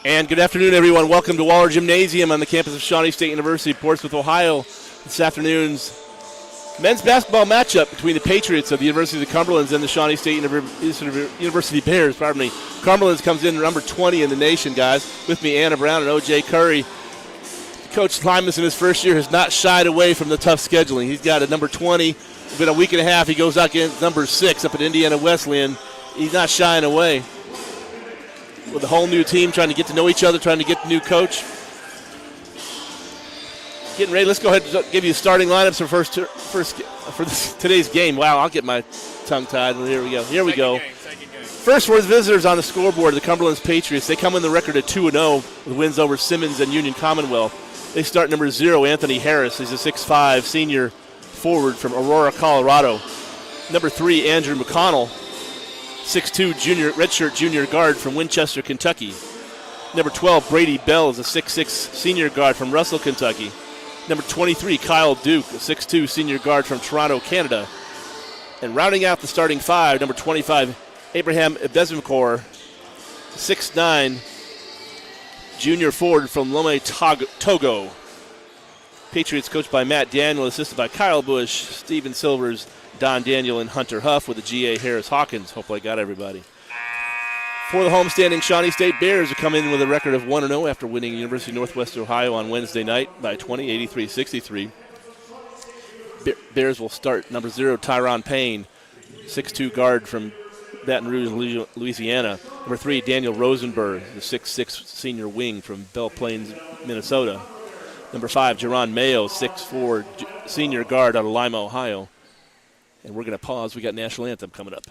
And good afternoon, everyone. Welcome to Waller Gymnasium on the campus of Shawnee State University, Portsmouth, Ohio. This afternoon's men's basketball matchup between the Patriots of the University of the Cumberlands and the Shawnee State University Bears. Cumberlands comes in number 20 in the nation, guys. With me, Anna Brown and O.J. Curry. Coach Limas in his first year has not shied away from the tough scheduling. He's got a number 20. It's been a week and a half. He goes out against number 6 up at Indiana Wesleyan. He's not shying away. With a whole new team, trying to get to know each other, trying to get the new coach. Getting ready. Let's go ahead and give you starting lineups for today's game. Wow, I'll get my tongue tied. Here we go. First for his visitors on the scoreboard, the Cumberlands Patriots. They come in the record at 2-0 with wins over Simmons and Union Commonwealth. They start number 0, Anthony Harris. He's a 6'5 senior forward from Aurora, Colorado. Number 3, Andrew McConnell. 6'2 redshirt junior guard from Winchester, Kentucky. Number 12, Brady Bell is a 6'6 senior guard from Russell, Kentucky. Number 23, Kyle Duke, a 6'2 senior guard from Toronto, Canada. And rounding out the starting 5, number 25, Abraham Bezeмкor, 6'9 junior forward from Lome, Togo. Patriots coached by Matt Daniel, assisted by Kyle Bush, Steven Silvers, Don Daniel, and Hunter Huff with the G.A. Harris Hawkins. Hopefully I got everybody. For the homestanding Shawnee State Bears, who come in with a record of 1-0 after winning University of Northwest Ohio on Wednesday night by 20, 83-63. Bears will start number 0, Tyron Payne, 6'2 guard from Baton Rouge, Louisiana. Number 3, Daniel Rosenberg, the 6'6 senior wing from Belle Plaine, Minnesota. Number 5, Jerron Mayo, 6'4 senior guard out of Lima, Ohio. And we're going to pause. We got National Anthem coming up.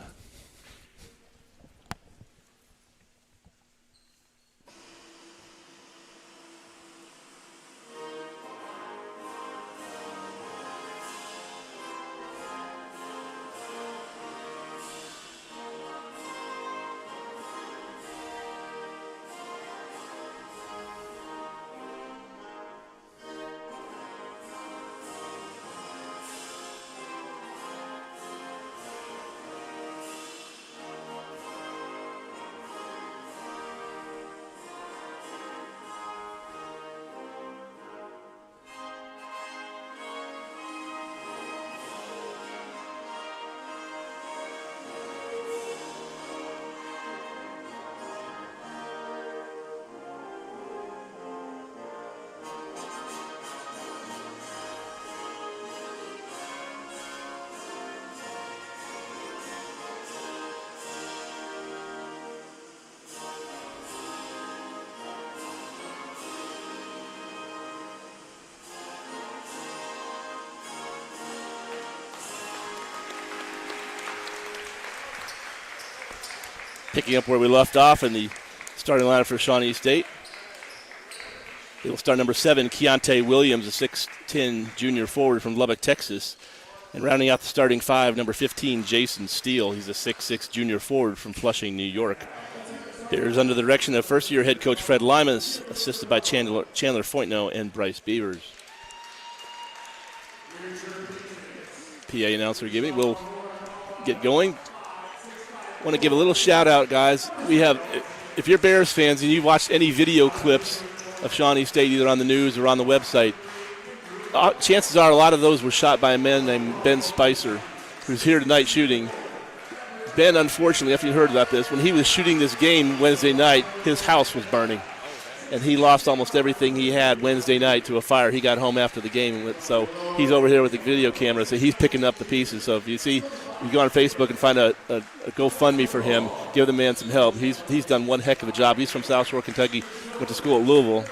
Picking up where we left off in the starting lineup for Shawnee State. They will start number 7, Keontae Williams, a 6'10 junior forward from Lubbock, Texas. And rounding out the starting 5, number 15, Jason Steele. He's a 6'6 junior forward from Flushing, New York. Bears under the direction of first-year head coach Fred Limas, assisted by Chandler Foytno and Bryce Beavers. PA announcer give me. We'll get going. I want to give a little shout out, guys. We have, if you're Bears fans and you watched any video clips of Shawnee State either on the news or on the website, chances are a lot of those were shot by a man named Ben Spicer, who's here tonight shooting. Ben, unfortunately, if you heard about this, when he was shooting this game Wednesday night, his house was burning. And he lost almost everything he had Wednesday night to a fire. He got home after the game, so he's over here with the video camera, so he's picking up the pieces. So if you see, you go on Facebook and find a GoFundMe for him, give the man some help. He's done one heck of a job. He's from South Shore, Kentucky, went to school at Louisville.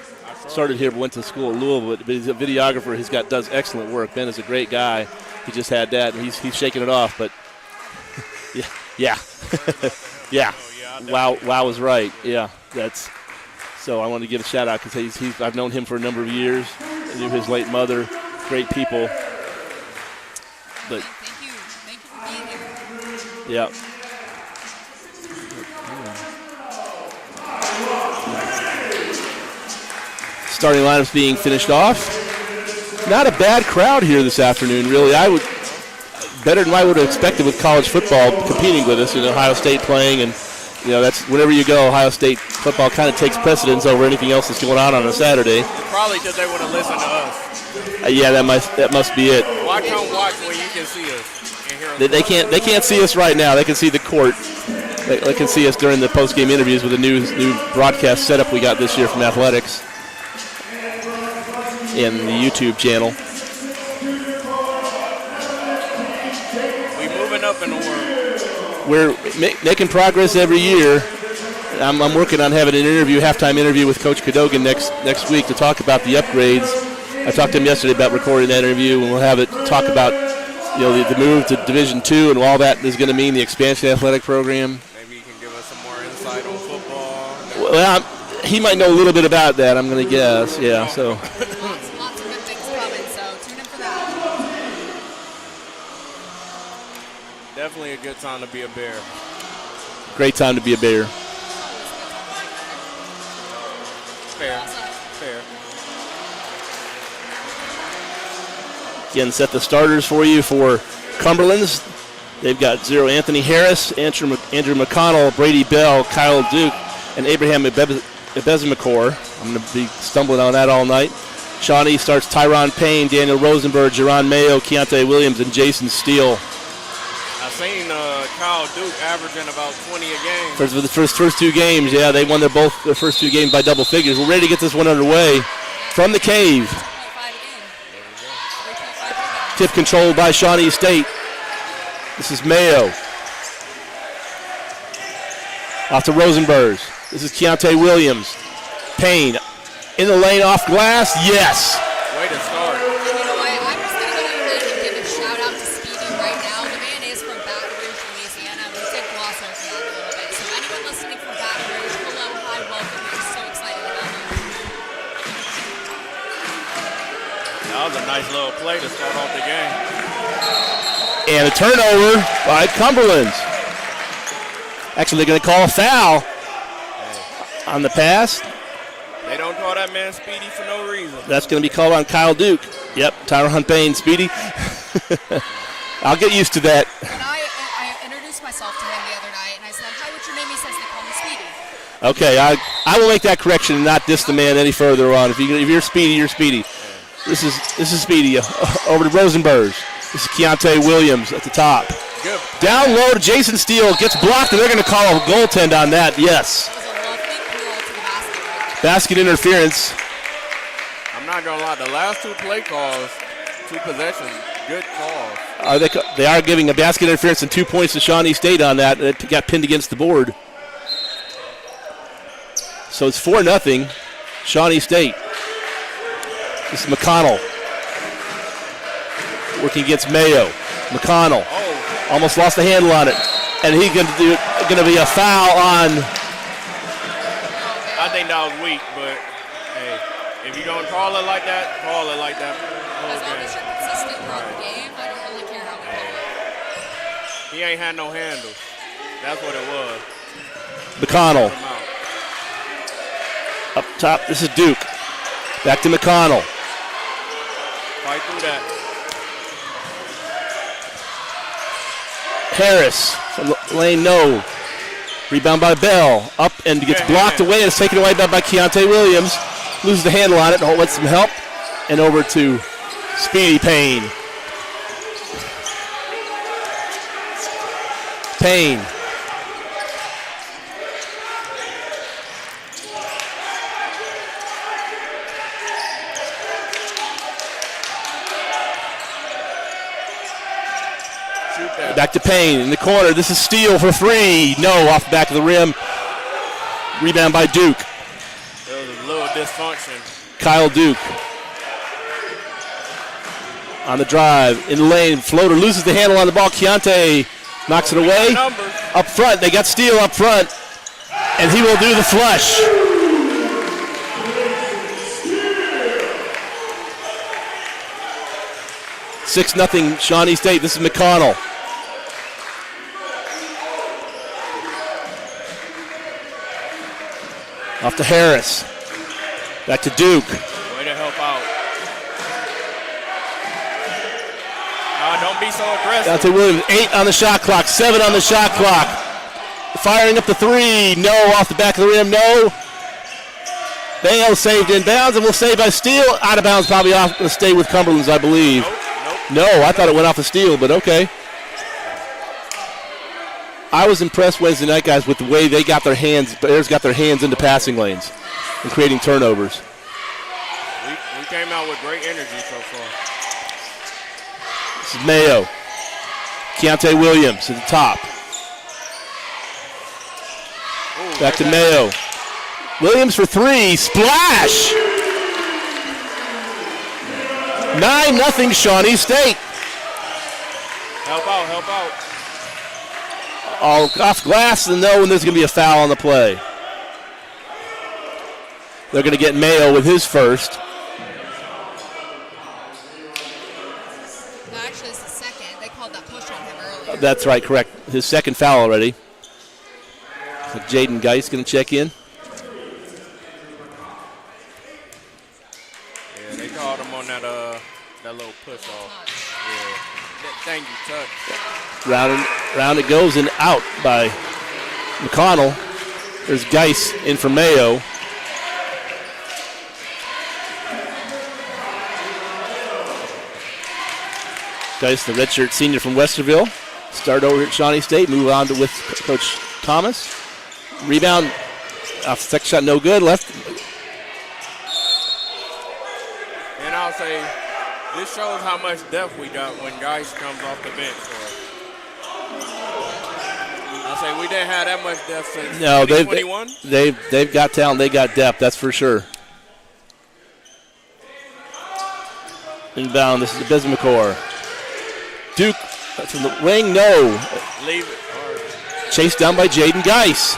Started here but went to school at Louisville, but he's a videographer. Does excellent work. Ben is a great guy. He just had that, and he's shaking it off. But, yeah. Yeah. Wow is right. Yeah, that's – so I want to give a shout out because I've known him for a number of years. I knew his late mother, great people. But Thank you for being here. Yeah. Starting lineups being finished off. Not a bad crowd here this afternoon, really. Better than I would have expected with college football competing with us, Ohio State playing and that's whenever you go, Ohio State football kind of takes precedence over anything else that's going on a Saturday. Probably because they want to listen to us. Yeah, that must be it. Why come watch when you can see us and hear us? They can't see us right now. They can see the court. They can see us during the post-game interviews with the new broadcast setup we got this year from Athletics and the YouTube channel. We moving up in the world. We're making progress every year. I'm working on having an halftime interview with Coach Cadogan next week to talk about the upgrades. I talked to him yesterday about recording that interview, and we'll have it talk about the move to Division II and all that is going to mean, the expansion athletic program. Maybe you can give us some more insight on football. Well, he might know a little bit about that, I'm going to guess. Yeah, so. Lots of good things coming, so tune in for that. Definitely a good time to be a Bear. Great time to be a Bear. Fair. Again, set the starters for you for Cumberlands. They've got 0 Anthony Harris, Andrew McConnell, Brady Bell, Kyle Duke, and Abraham Ebezimacor. I'm going to be stumbling on that all night. Shawnee starts Tyron Payne, Daniel Rosenberg, Jerron Mayo, Keontae Williams, and Jason Steele. I've seen Kyle Duke averaging about 20 a game. For the first two games, yeah, they won their first two games by double figures. We're ready to get this one underway from the cave. Tip controlled by Shawnee State. This is Mayo. Off to Rosenberg. This is Keontae Williams. Payne in the lane off glass. Yes. Way to start. And you know what? I'm just going to go ahead and give a shout out to Speedy right now. The man is from Baton Rouge, Louisiana. We did gloss over that a little bit. So anyone listening from Baton Rouge, hello, hi, welcome. We're so excited about that. That was a nice little play to start off the game. And a turnover by Cumberlands. Actually, they're going to call a foul on the pass. They don't call that man Speedy for no reason. That's going to be called on Kyle Duke. Yep, Tyron Payne, Speedy. I'll get used to that. When I introduced myself to him the other night, and I said, hi, what's your name? He says they call me Speedy. Okay, I will make that correction and not diss the man any further on. If you're Speedy, you're Speedy. This is Speedy. Over to Rosenberg. This is Keontae Williams at the top. Good. Down low to Jason Steele. Gets blocked, and they're going to call a goaltend on that. Yes. It was a lovely pull to the basket right there. Basket interference. I'm not going to lie. The last two play calls, 2 possessions, good calls. They are giving a basket interference and 2 points to Shawnee State on that. It got pinned against the board. So it's 4-0 Shawnee State. This is McConnell. Working against Mayo. McConnell almost lost the handle on it. And he's going to be a foul on. I think that was weak, but hey, if you're going to call it like that, call it like that. As long as you're consistent throughout the game, I don't really care how we call it. He ain't had no handles. That's what it was. McConnell. Up top, this is Duke. Back to McConnell. Fight through that. Harris from lane no. Rebound by Bell. Up and gets blocked away and it's taken away by Keontae Williams. Loses the handle on it and lets some help. And over to Speedy Payne. Payne. Back to Payne in the corner. This is Steele for 3. No, off the back of the rim. Rebound by Duke. There was a little dysfunction. Kyle Duke. On the drive, in the lane, floater loses the handle on the ball. Keontae knocks it away. Up front, they got Steele up front, and he will do the flush. (6-0) Shawnee State. This is McConnell. Off to Harris. Back to Duke. Way to help out. Don't be so aggressive. Keontae Williams, 8 on the shot clock, 7 on the shot clock. firing up the three. No, off the back of the rim. No. Mayo saved in bounds, and will save by steal. Out of bounds, probably off the stay with Cumberlands, I believe. Nope. No, I thought it went off the steal, but okay. I was impressed Wednesday night, guys, with the way they got their hands. Bears got their hands into passing lanes and creating turnovers. We came out with great energy so far. This is Mayo. Keontae Williams at the top. Ooh, Back to Mayo. Williams for three. Splash! 9-0 Shawnee State. Help out. All off glass and no, and there's going to be a foul on the play. They're going to get Mayo with his first. No, actually, it's the second. They called that push on him earlier. That's right, correct. His second foul already. So Jaden Geist going to check in. Yeah, they called him on that little push off. Yeah. Thank you, touch. Round it goes and out by McConnell. There's Geist in for Mayo. Geist, the redshirt senior from Westerville. Start over at Shawnee State, move on to with Coach Thomas. Rebound off the second shot, no good. Left. And I'll say, this shows how much depth we got when guys comes off the bench for us. I'll say we didn't have that much depth since 2021. They've got talent, they got depth, that's for sure. Inbound, this is the Bismarck. Duke from the wing, no. Leave it. Chased down by Jaden Geist.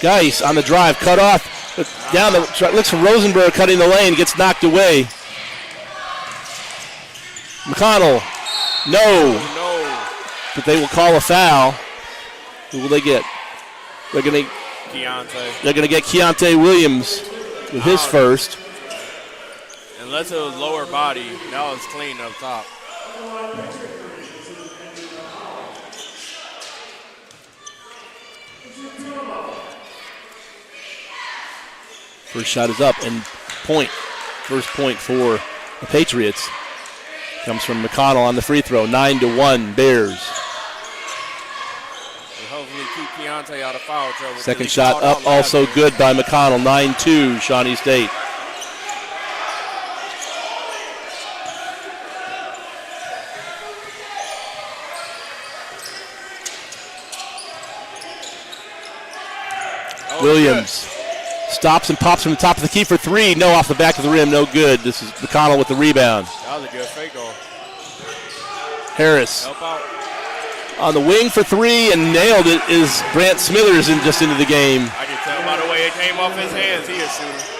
Geist on the drive, cut off. Down the looks for Rosenberg cutting the lane, gets knocked away. McConnell, no. But they will call a foul. Who will they get? They're going to get Keontae Williams with his first. Unless it was lower body, that was clean up top. First shot is up, and first point for the Patriots comes from McConnell on the free throw. 9-1 Bears. And hopefully keep Keontae out of foul trouble. Second shot up, also good by McConnell. 9-2 Shawnee State. Williams stops and pops from the top of the key for three. No, off the back of the rim, no good. This is McConnell with the rebound. That was a good fake off. Harris Help out. on the wing for three and nailed it is Brant Smithers just into the game. I can tell by the way it came off his hands, he a shooter.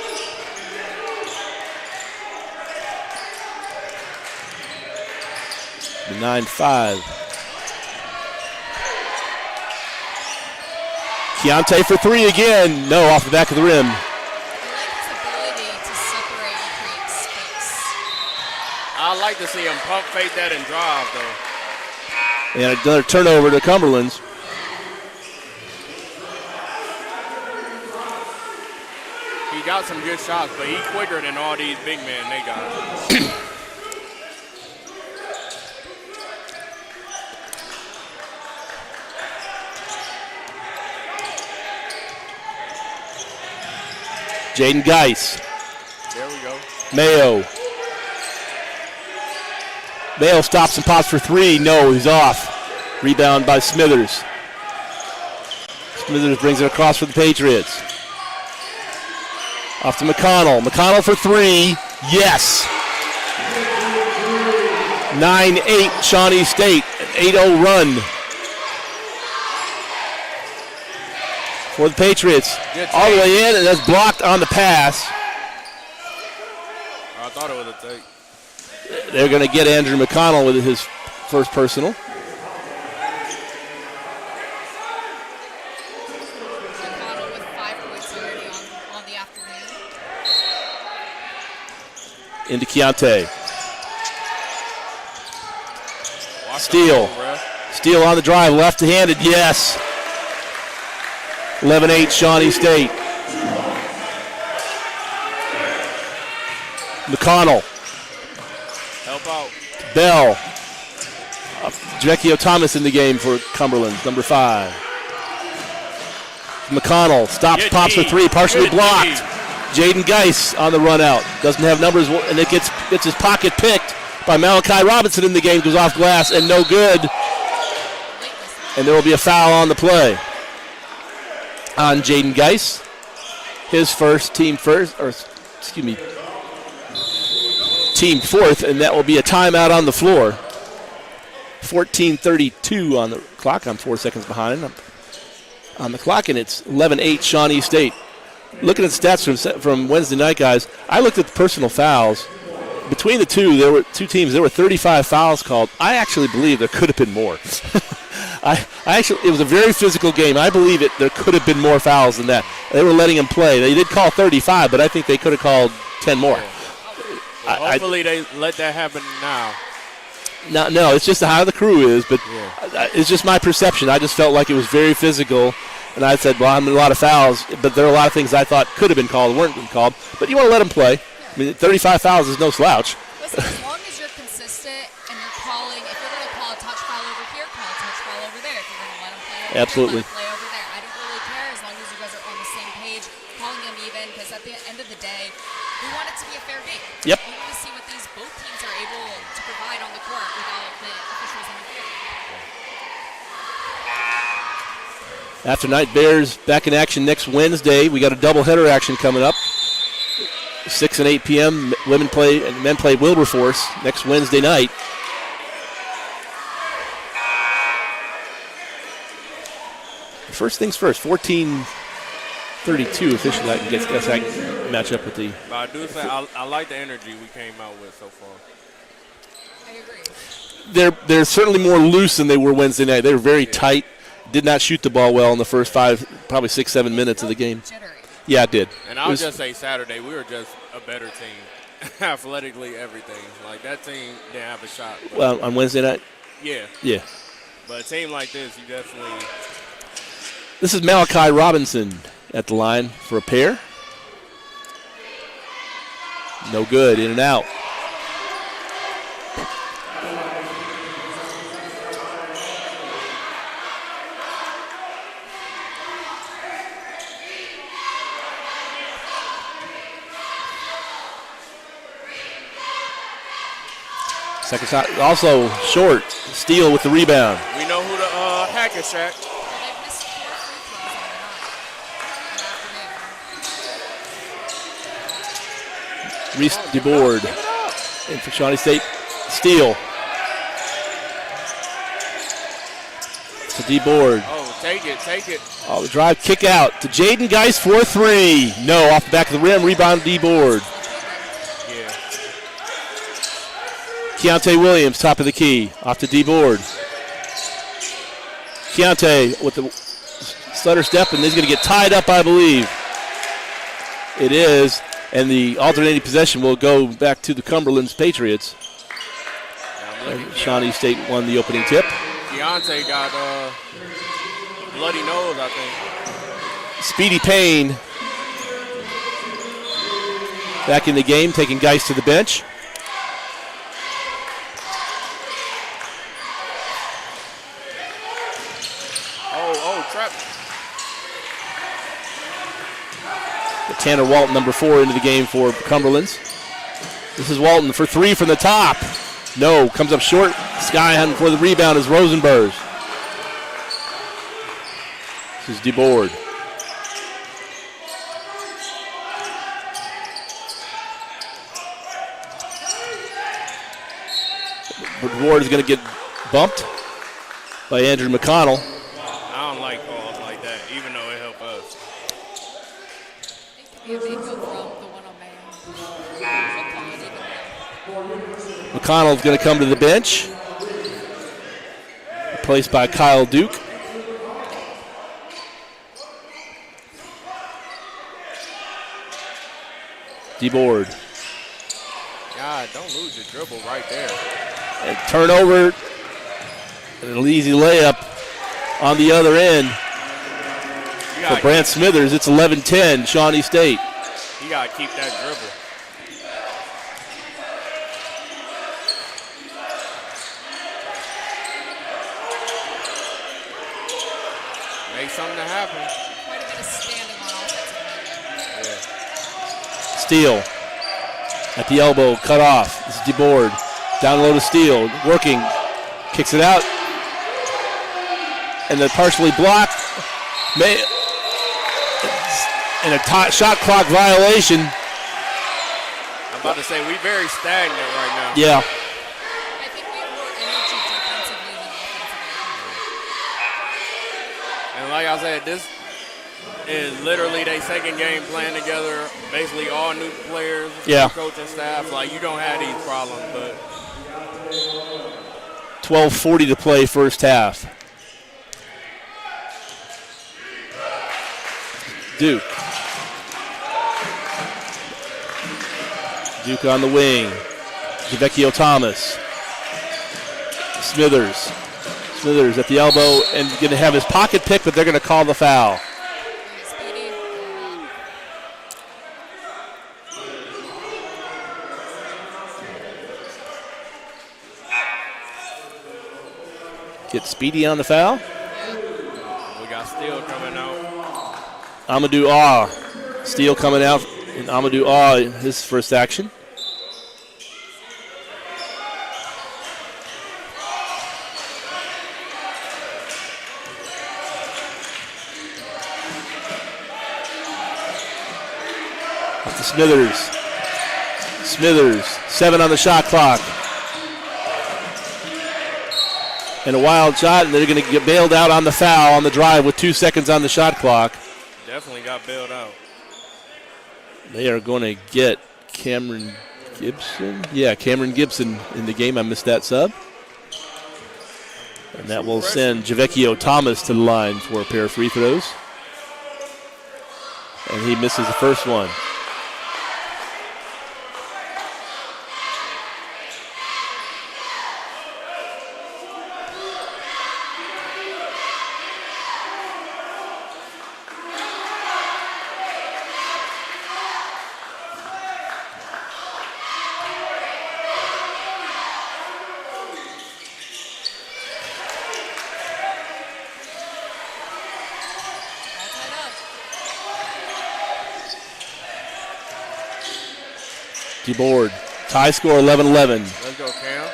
The 9-5. Keontae for three again. No, off the back of the rim. I like his ability to separate and create space. I like to see him pump fake that and drive, though. And another turnover to Cumberlands. He got some good shots, but he's quicker than all these big men they got. Jaden Geist. There we go. Mayo. Mayo stops and pops for three. No, he's off. Rebound by Smithers. Smithers brings it across for the Patriots. Off to McConnell. McConnell for three. Yes. 9-8 Shawnee State. An 8-0 run for the Patriots. All the way in, and that's blocked on the pass. I thought it was a take. They're going to get Andrew McConnell with his first personal. McConnell with 5 points already on the afternoon. into Keontae. Watch Steele. the ball, ref. Steele on the drive, left-handed, yes. 11-8 Shawnee State. McConnell. Help out. Bell. Vecchio Thomas in the game for Cumberlands, number 5. McConnell stops, Good pops for D. 3, partially Good blocked. D. Jaden Geis on the run out. Doesn't have numbers, and it gets his pocket picked by Malachi Robinson in the game. Goes off glass and no good. And there will be a foul on the play on Jaden Geis. His team fourth, and that will be a timeout on the floor. 14:32 on the clock. I'm 4 seconds behind on the clock, and it's 11-8 Shawnee State. Looking at stats from Wednesday night, guys, I looked at the personal fouls. Between the two teams, there were 35 fouls called. I actually believe there could have been more. It was a very physical game. I believe there could have been more fouls than that. They were letting them play. They did call 35, but I think they could have called 10 more. Well, hopefully they let that happen now. No, it's just how the crew is, but it's just my perception. I just felt like it was very physical, and I said, well, I'm in a lot of fouls, but there are a lot of things I thought could have been called and weren't called. But you want to let them play. I mean, 35 fouls is no slouch. Listen, as long as you're consistent and you're calling, if you're going to call a touch foul over here, call a touch foul over there. If you're going to let them play over Absolutely. here, let them play over there. I don't really care as long as you guys are on the same page, calling them even, because at the end of the day, we want it to be a fair game. Yep. We want to see what both teams are able to provide on the court without the officials interfering. After night, Bears back in action next Wednesday. We got a doubleheader action coming up. 6 and 8 p.m. Women play and men play Wilberforce next Wednesday night. First things first, 14:32 officially. I guess I can match up with the. But I do say I like the energy we came out with so far. I agree. They're certainly more loose than they were Wednesday night. They were very tight. Did not shoot the ball well in the first 6, 7 minutes of the game. Jittery. Yeah, it did. And I'll just say Saturday, we were just a better team. Athletically, everything. Like, that team didn't have a shot. Well, on Wednesday night? Yeah. Yeah. But a team like this, you definitely. This is Malachi Robinson at the line for a pair. No good. In and out. Second shot, also short. Steele with the rebound. We know who the hacker Shaq. They've missed 4 free throws on the night. Reese DeBoard. And for Shawnee State, Steele. To DeBoard. Oh, take it. Oh, the drive kick out to Jaden Geis for 3. No, off the back of the rim, rebound DeBoard. Yeah. Keontae Williams, top of the key, off to DeBoard. Keontae with the stutter step, and he's going to get tied up, I believe. It is, and the alternating possession will go back to the Cumberlands Patriots. Shawnee State won the opening tip. Keontae got bloody nose, I think. Speedy Payne back in the game, taking Geis to the bench. Trap. Tanner Walton, number 4, into the game for Cumberlands. This is Walton for 3 from the top. No, comes up short. Sky hunting for the rebound is Rosenberg. This is DeBoard. DeBoard is going to get bumped by Andrew McConnell. I don't like calls like that, even though it helped us. It could be a big go from the one-on-man. McConnell's going to come to the bench. Replaced by Kyle Duke. DeBoard. Yeah, God, don't lose your dribble right there. And turnover, and an easy layup on the other end for Brant Smithers. It's 11-10, Shawnee State. You got to keep that dribble. Make something to happen. Quite a bit of standing on offense. Yeah. Steele at the elbow, cut off. This is DeBoard. Down low to Steele, working, kicks it out. And then partially blocked. And a shot clock violation. I'm about to say, we very stagnant right now. Yeah. I think we have more energy defensively than offensively. And like I said, this is literally their second game playing together. Basically all new players, yeah. Coaching staff. Like, you don't have these problems, but 12:40 to play first half. Duke. Duke on the wing. Javecchio Thomas. Smithers. Smithers at the elbow and going to have his pocket pick, but they're going to call the foul. Get Speedy on the foul. We got Steele coming out. Amadou Ah. Steele coming out. And Amadou Ah, his first action. Up to Smithers. Smithers, 7 on the shot clock. And a wild shot, and they're going to get bailed out on the foul on the drive with 2 seconds on the shot clock. Definitely got bailed out. They are going to get Cameron Gibson. Yeah, Cameron Gibson in the game. I missed that sub. And that will send Javecchio Thomas to the line for a pair of free throws. And he misses the first one. DeBoard. Tie score 11-11. Let's go, Cam.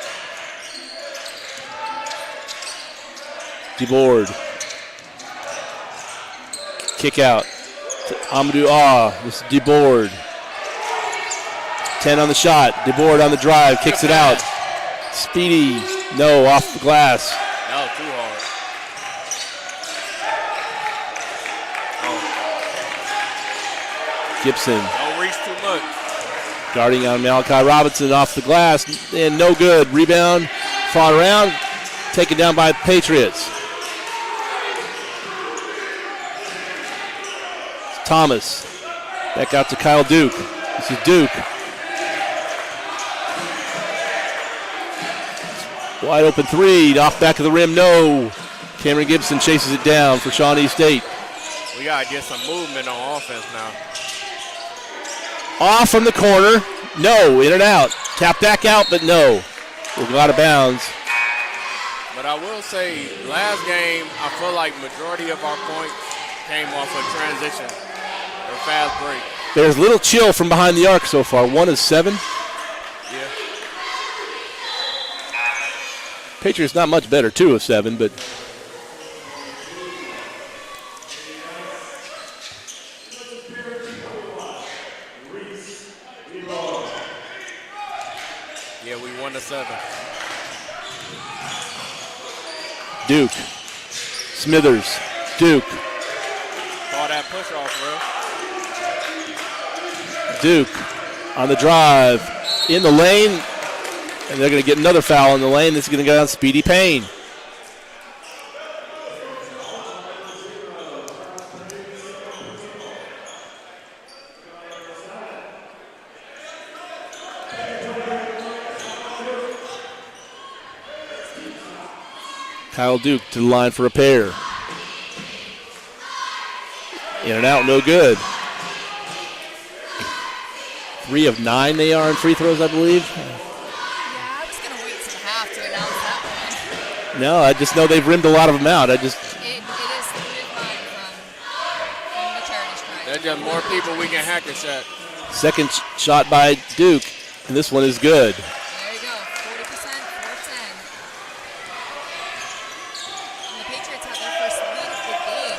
DeBoard. Kick out to Amadou Ah. This is DeBoard. 10 on the shot. DeBoard on the drive. Kicks it out. Speedy. No, off the glass. That was too hard. Gibson. Don't reach too much. Guarding on Malachi Robinson off the glass, and no good. Rebound, fought around, taken down by Patriots. Thomas, back out to Kyle Duke. This is Duke. Wide open three, off back of the rim, no. Cameron Gibson chases it down for Shawnee State. We got to get some movement on offense now. Off from the corner. No, in and out. Tap back out, but no. We'll go out of bounds. But I will say, last game, I feel like majority of our points came off of transition or fast break. There's little chill from behind the arc so far. 1 of 7. Yeah. Patriots not much better. 2 of 7, but yeah, we 1 of 7. Duke. Smithers. Duke. Call that push off, bro. Duke on the drive. In the lane. And they're going to get another foul in the lane. This is going to go down Speedy Payne. Kyle Duke to the line for a pair. In and out, no good. 3 of 9 they are in free throws, I believe. Yeah, I was going to wait till half to announce that one. No, I just know they've rimmed a lot of them out. It is 3 of 9 from the charity stripe. There's just more people we can hack us at. Second shot by Duke, and this one is good. There you go, 40%, 4-10. And the Patriots have their first lead of the game,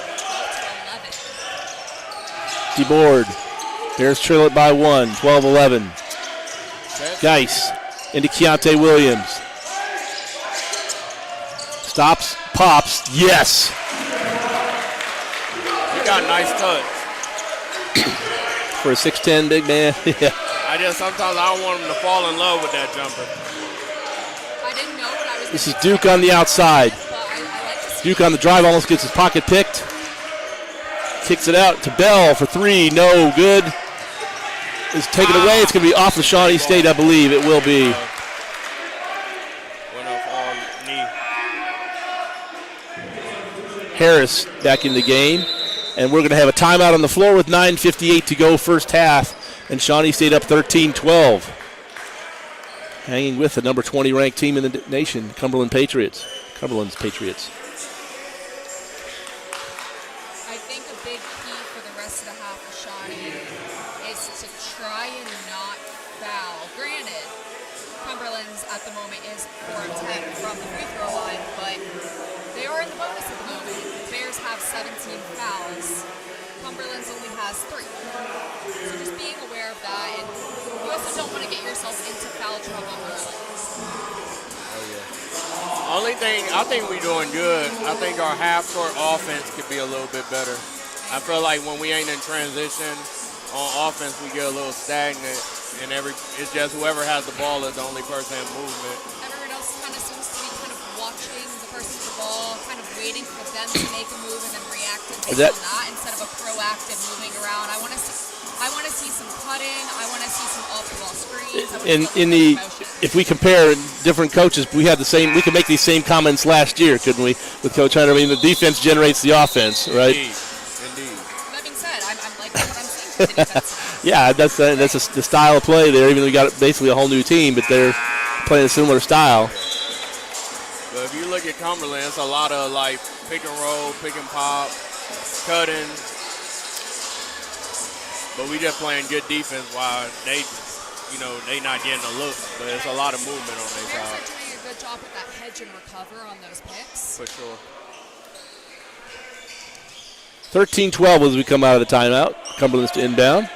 12-11. DeBoard. Bears trail it by 1, 12-11. Geis into Keontae Williams. Stops, pops, yes! You got a nice touch. For a 6'10 big man, yeah. Sometimes I don't want him to fall in love with that jumper. I didn't know what I was This is Duke on the outside. but I like to see Duke on the drive, almost gets his pocket picked. Kicks it out to Bell for 3, no good. It's taken away. It's going to be off the Shawnee State, I believe. It will be. Went up on knee. Harris back in the game. And we're going to have a timeout on the floor with 9:58 to go first half. And Shawnee State up 13-12. Hanging with the number 20 ranked team in the nation, Cumberland's Patriots. I think a big key for the rest of the half of Shawnee is to try and not foul. Granted, Cumberlands at the moment is 4 of 10 from the free throw line, but they are in the bonus at the moment. The Bears have 17 fouls. Cumberlands only has 3. So just being aware of that, and you also don't want to get yourself into foul trouble early. Only thing, I think we're doing good. I think our half-court offense could be a little bit better. I feel like when we ain't in transition on offense, we get a little stagnant, and it's just whoever has the ball is the only person in movement. Everyone else kind of seems to be kind of watching the person with the ball, kind of waiting for them to make a move and then reacting based on that instead of a proactive moving around. I want to see some cutting. I want to see some off-the-ball screens. If we compare different coaches, we had the same. We could make these same comments last year, couldn't we? With Coach Hunter, I mean, the defense generates the offense, right? Indeed. That being said, I'm liking what I'm seeing from the defense. Yeah, that's the style of play there. Even though we got basically a whole new team, but they're playing a similar style. But if you look at Cumberland, it's a lot of like pick and roll, pick and pop, cutting. But we just playing good defense while they not getting a look. But it's a lot of movement on their Bears side. are doing a good job with that hedge and recover on those picks. For sure. 13-12 as we come out of the timeout. Cumberland's to inbound.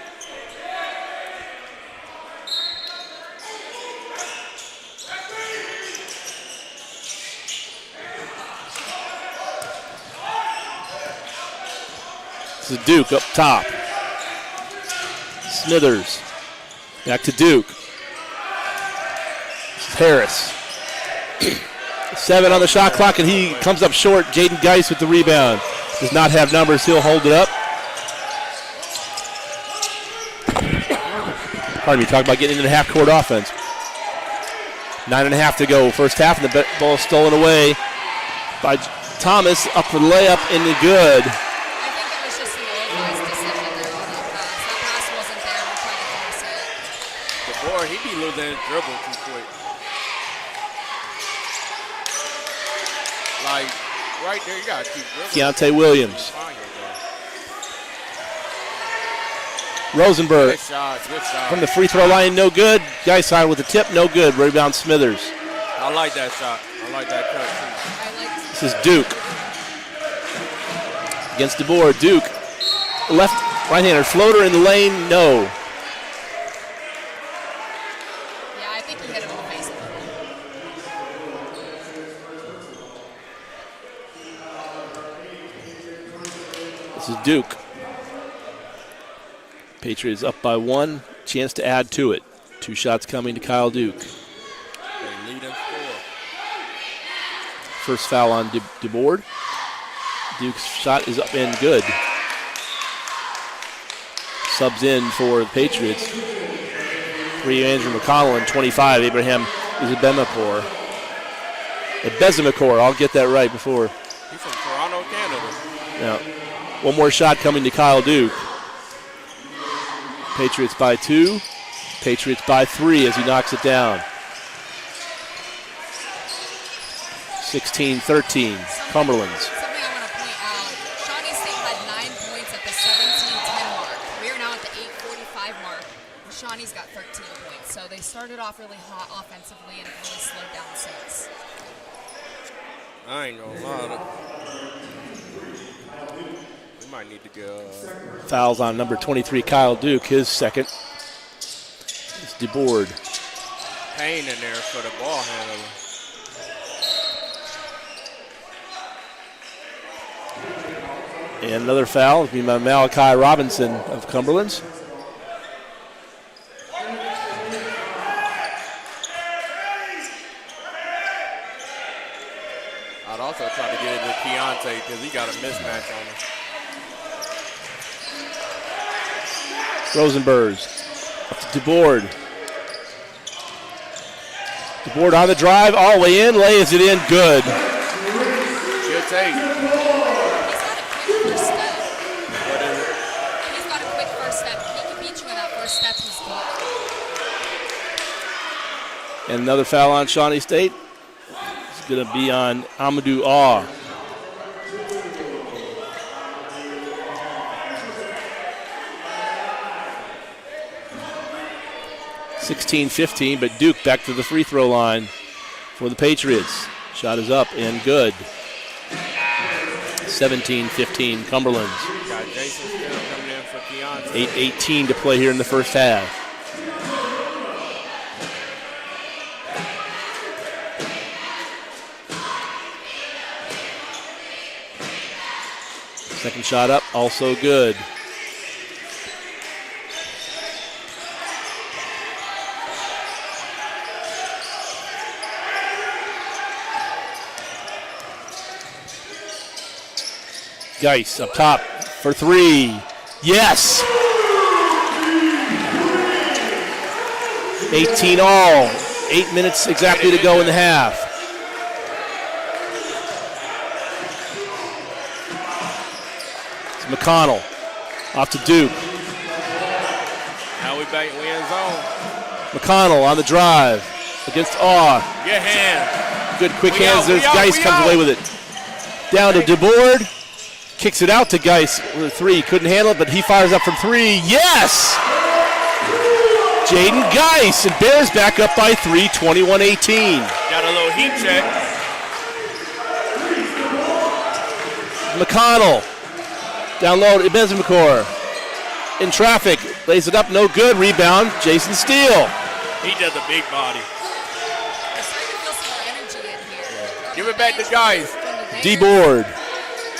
This is Duke up top. Smithers. Back to Duke. Harris. 7 on the shot clock, and he comes up short. Jaden Geis with the rebound. Does not have numbers. He'll hold it up. Pardon me, talk about getting into half-court offense. 9.5 to go. First half, and the ball stolen away by Thomas. Up for the layup, in the good. I think it was just an ill-advised decision there on that pass. That pass wasn't there. We're trying to force it. The boy, he be losing his dribble too quick. Like, right there, you got to keep dribbling. Keontae Williams. Rosenberg. Good shot, good shot. From the free throw line, no good. Guy side with the tip, no good. Rebound Smithers. I like that shot. I like that cut, too. This is Duke. Against DeBoer. Duke. Left right-hander. Floater in the lane, no. Yeah, I think he hit him in the face. This is Duke. Patriots up by 1. Chance to add to it. 2 shots coming to Kyle Duke. They lead and score. First foul on DeBoard. Duke's shot is up and good. Subs in for the Patriots. 3 Andrew McConnell and 25 Abraham Isabemapor. Besamacore. I'll get that right before. He's from Toronto, Canada. Now, one more shot coming to Kyle Duke. Patriots by 2. Patriots by 3 as he knocks it down. 16-13, Cumberlands. Something I want to point out, Shawnee State had 9 points at the 17-10 mark. We are now at the 8:45 mark. And Shawnee's got 13 points. So they started off really hot offensively and really slowed down since. I ain't gonna lie. We might need to go. Fouls on number 23, Kyle Duke, his second. It's DeBoard. Pain in there for the ball handler. And another foul would be by Malachi Robinson of Cumberlands. I'd also try to get it to Keontae because he got a mismatch on him. Rosenbergs up to DeBoard. DeBoard on the drive, all the way in, lays it in, good. Good take. He's got a quick first step. He can beat you in that first step. He's good. And another foul on Shawnee State. It's going to be on Amadou Aw. (16-15), but Duke back to the free throw line for the Patriots. Shot is up and good. 17-15, Cumberlands. Got Jason still coming in for Keontae. 8:18 to play here in the first half. Second shot up, also good. Geis up top for 3. Yes! 18 all. 8 minutes exactly to go in the half. It's McConnell off to Duke. Now we in zone. McConnell on the drive against Aw. Good hand. Good quick We hands. out, There's we out, Geis we comes out. away with it. Down to DeBoard. Kicks it out to Geis with a 3. Couldn't handle it, but he fires up from 3. Yes! Jaden Geis, and Bears back up by 3, 21-18. Got a little heat check. McConnell. Down low to Besamacore. In traffic. Lays it up, no good. Rebound, Jason Steele. He does a big body. We're starting to feel some more energy in here. Give it back to Geis. DeBoard.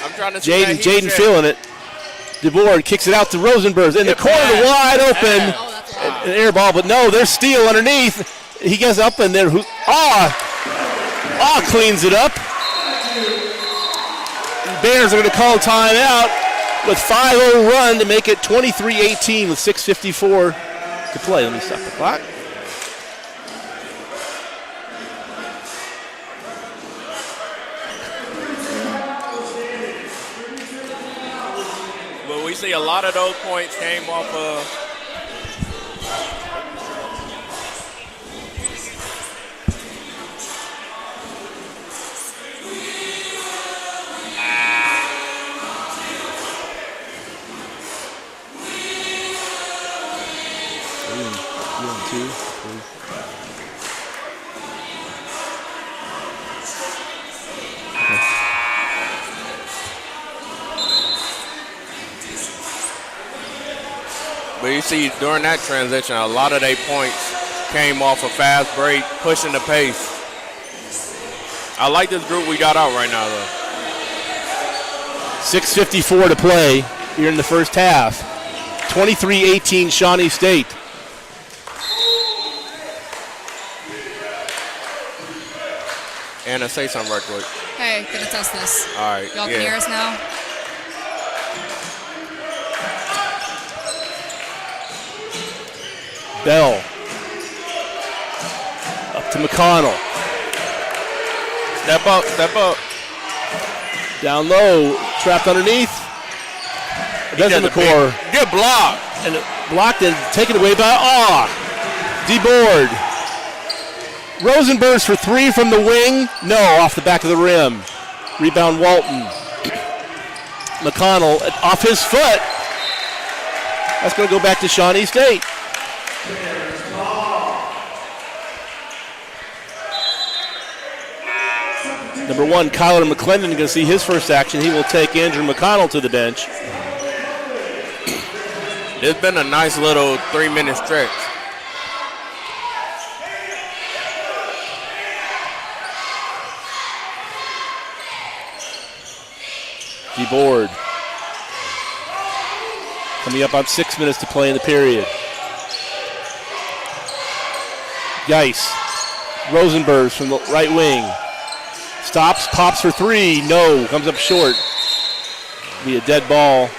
I'm trying to see that heat Jaden check. feeling it. DeBoard kicks it out to Rosenbergs. In the Good corner, pass. wide open. Oh, that's a An air ball, but no, there's Steele underneath. He gets up in there. Cleans it up. And Bears are going to call timeout with 5-0 run to make it 23-18 with 6:54 to play. Let me stop the clock. Well, we see a lot of those points came off of. But you see, during that transition, a lot of their points came off a fast break, pushing the pace. I like this group we got out right now, though. 6:54 to play here in the first half. 23-18 Shawnee State. Anna, say something right quick. Hey, gonna test this. All right. Y'all can hear us now? Bell. Up to McConnell. Step up, step up. Down low, trapped underneath. McCord. Good block. And it blocked and taken away by DeBoard. Rosenberg's for three from the wing. No, off the back of the rim. Rebound Walton. McConnell off his foot. That's going to go back to Shawnee State. Number one, Kyler McClendon, going to see his first action. He will take Andrew McConnell to the bench. It's been a nice little 3-minute stretch. DeBoard. Coming up on 6 minutes to play in the period. Geis. Rosenberg from the right wing. Stops, pops for three. No, comes up short. Be a dead ball.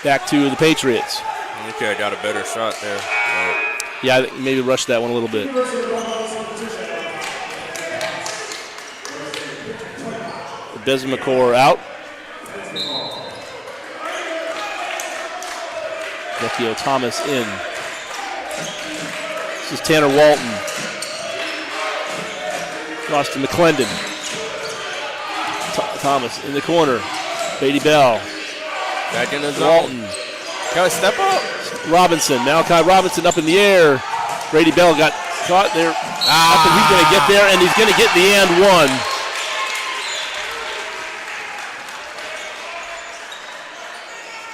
Back to the Patriots. You could have got a better shot there. Yeah, I think maybe rushed that one a little bit. Besmacor out. Vecchio Thomas in. This is Tanner Walton. Lost to McClendon. Thomas in the corner. Beatty Bell. Back in the zone. Walton. Can I step up? Robinson. Malachi Robinson up in the air. Brady Bell got caught there. He's going to get there, and he's going to get the and one.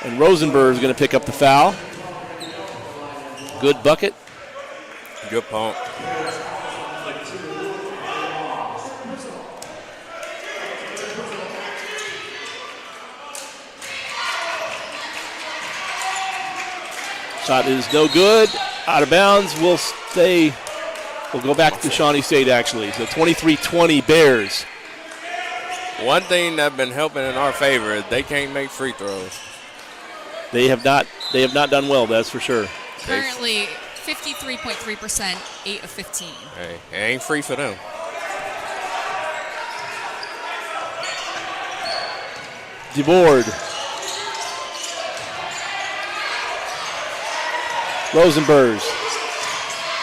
And Rosenberg is going to pick up the foul. Good bucket. Good pump. Shot is no good. Out of bounds. We'll go back to Shawnee State, actually. So 23-20 Bears. One thing that's been helping in our favor is they can't make free throws. They have not done well, that's for sure. Currently 53.3%, 8 of 15. Hey, it ain't free for them. DeBoard. Rosenbergs.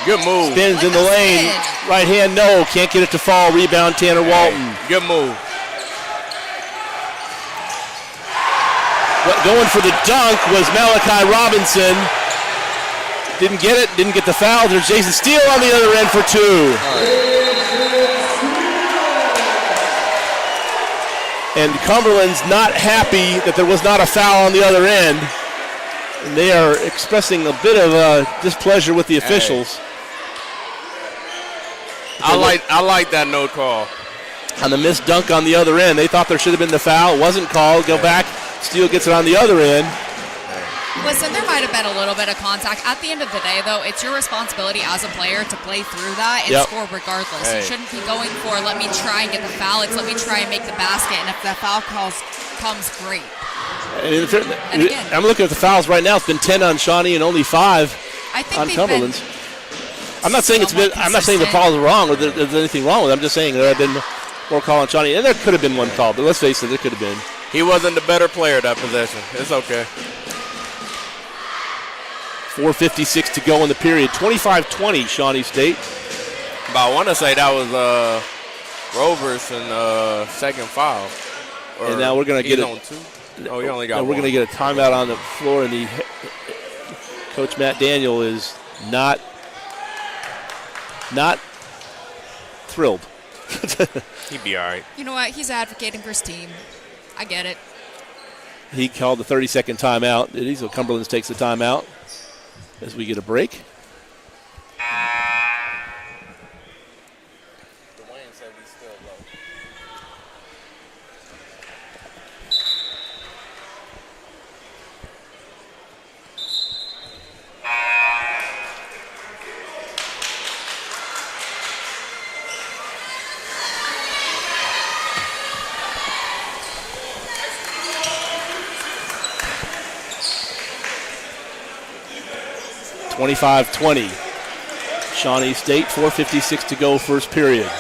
Good move. Spins in the lane. Right hand, no. Can't get it to fall. Rebound, Tanner Walton. Hey, good move. Going for the dunk was Malachi Robinson. Didn't get it. Didn't get the foul. There's Jason Steele on the other end for two. And Cumberland's not happy that there was not a foul on the other end. And they are expressing a bit of displeasure with the officials. I like that no call. On the missed dunk on the other end. They thought there should have been the foul. It wasn't called. Go back. Steele gets it on the other end. Listen, there might have been a little bit of contact. At the end of the day, though, it's your responsibility as a player to play through that and score regardless. You shouldn't be going for, let me try and get the foul. It's let me try and make the basket. And if the foul comes, great. And again, I'm looking at the fouls right now. It's been 10 on Shawnee and only 5 on Cumberlands. I'm not saying I'm not saying the calls are wrong or there's anything wrong with it. I'm just saying there have been more call on Shawnee, and there could have been one call. But let's face it, there could have been. He wasn't the better player that possession. It's okay. 4:56 to go in the period. 25-20 Shawnee State. But I want to say that was Rover's second foul. And now we're going to get on two. Oh, he only got one. We're going to get a timeout on the floor, and Coach Matt Daniel is not thrilled. He'd be all right. You know what? He's advocating for his team. I get it. He called the 30-second timeout. So Cumberlands takes the timeout as we get a break. Dwayne said he's still low. (25-20). Shawnee State, 4:56 to go, first period.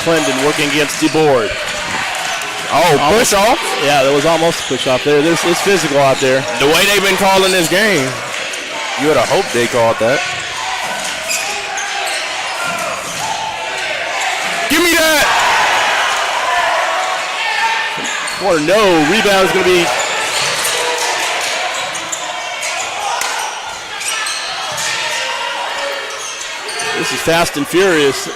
McClendon working against DeBoard. Oh, push off. Yeah, that was almost a push off there. It's physical out there. The way they've been calling this game, you would have hoped they called that. Give me that. Corner, no. Rebound is going to be. This is fast and furious.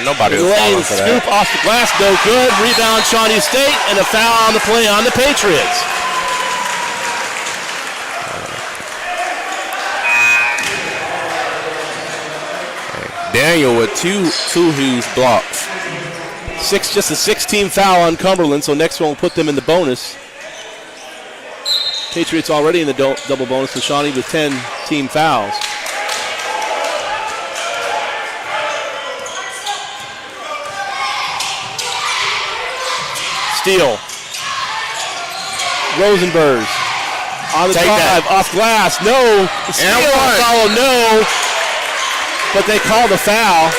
Nobody was Lane falling for that. scoop off the glass, no good. Rebound, Shawnee State, and a foul on the play on the Patriots. Daniel with two huge blocks. Just a 6-team foul on Cumberland, so next one will put them in the bonus. Patriots already in the double bonus with Shawnee with 10-team fouls. Steele. Rosenberg on the drive, off glass, no. Steele follow, no. But they call the foul.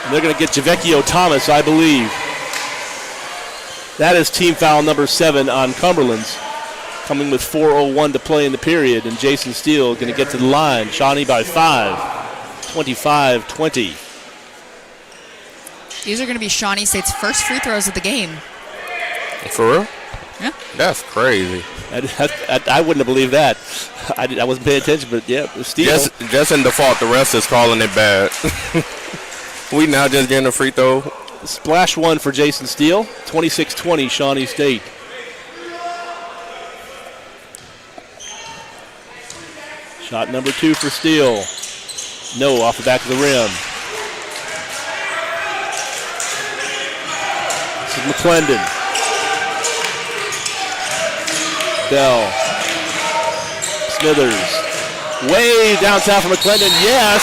And they're going to get Javecchio Thomas, I believe. That is team foul number 7 on Cumberland's. Coming with 4:01 to play in the period, and Jason Steele going to get to the line. Shawnee by 5. 25-20. These are going to be Shawnee State's first free throws of the game. For real? Yeah. That's crazy. I wouldn't have believed that. I wasn't paying attention, but yeah, Steele. Just in default, the rest is calling it bad. We now just getting a free throw. Splash one for Jason Steele. 26-20, Shawnee State. Shot number 2 for Steele. No, off the back of the rim. This is McClendon. Bell. Smithers. Way downtown for McClendon. Yes.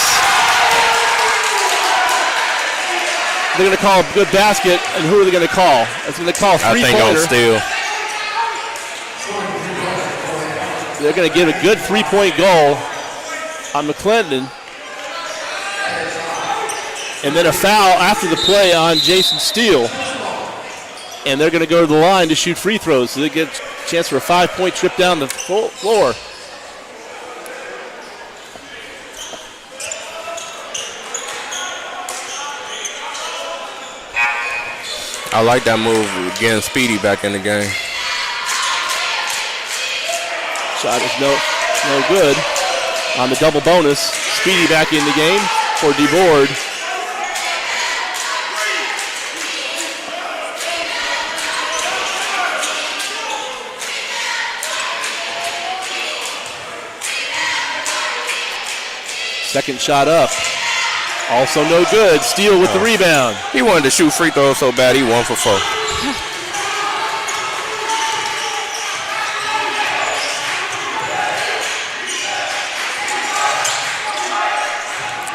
They're going to call a good basket, and who are they going to call? It's going to call a three-pointer. I think on Steele. They're going to give a good three-point goal on McClendon. And then a foul after the play on Jason Steele. And they're going to go to the line to shoot free throws. So they get a chance for a 5-point trip down the floor. I like that move, getting Speedy back in the game. Shot is no good. On the double bonus, Speedy back in the game for DeBoard. Second shot up. Also no good. Steele with the rebound. He wanted to shoot free throws so bad he 1 for 4.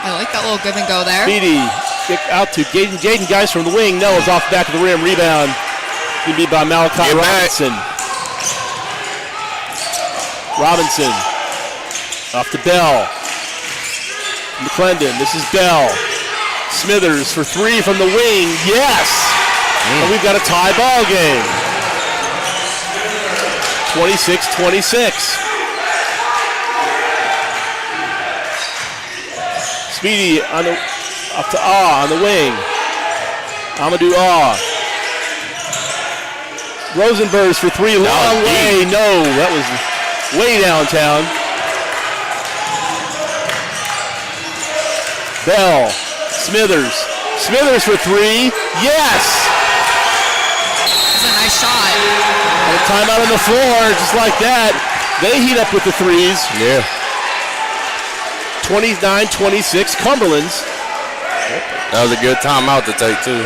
I like that little give and go there. Speedy kick out to Jaden Geis from the wing. No, it's off the back of the rim. Rebound. Can be by Malachi Robinson. Robinson. Off to Bell. McClendon. This is Bell. Smithers for 3 from the wing. Yes! And we've got a tie ball game. 26-26. Speedy on the up to on the wing. Amadou Rosenberg for 3, long way. No, that was way downtown. Bell, Smithers for 3. Yes! That's a nice shot. And a timeout on the floor, just like that. They heat up with the threes. Yeah. 29-26, Cumberlands. That was a good timeout to take, too.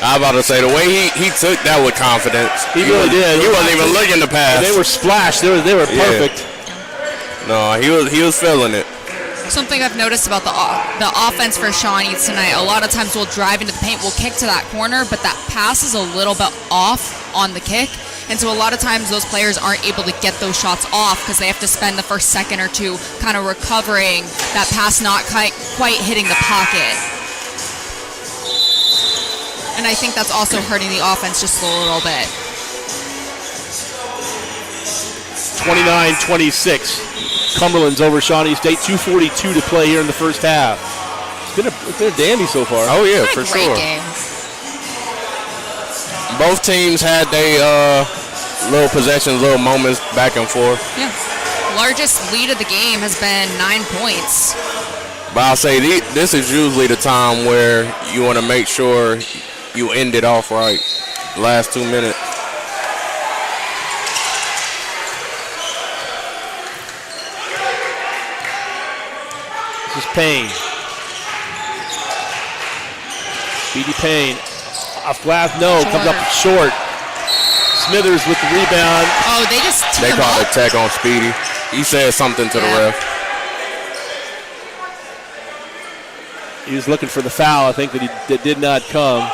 I was about to say, the way he took that with confidence. He really did. He wasn't even looking to pass. They were splashed. They were perfect. No, he was feeling it. Something I've noticed about the offense for Shawnee tonight, a lot of times we'll drive into the paint, we'll kick to that corner, but that pass is a little bit off on the kick. And so a lot of times those players aren't able to get those shots off because they have to spend the first second or two kind of recovering that pass not quite hitting the pocket. And I think that's also hurting the offense just a little bit. 29-26. Cumberland's over Shawnee State. 2:42 to play here in the first half. It's been a dandy so far. Oh, yeah, for Great sure. game. Both teams had their little possessions, little moments back and forth. Yeah. Largest lead of the game has been 9 points. But I'll say this is usually the time where you want to make sure you end it off right. Last 2 minutes. This is Payne. Speedy Payne. Off glass, no. Short. Comes up short. Smithers with the rebound. Oh, they just took They him called a up. tech on Speedy. He said something to the Yeah. ref. He was looking for the foul, I think, that did not come.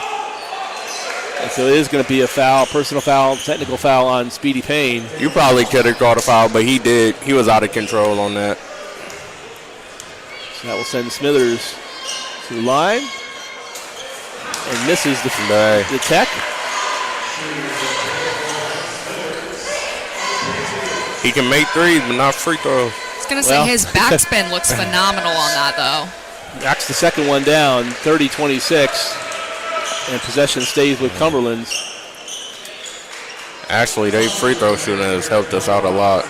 And so it is going to be a foul, personal foul, technical foul on Speedy Payne. You probably could have called a foul, but he did. He was out of control on that. So that will send Smithers to the line. And misses the tech. He can make threes, but not free throws. I was going to say his backspin looks phenomenal on that, though. Knocks the second one down, 30-26. And possession stays with Cumberlands. Actually, their free throw shooting has helped us out a lot.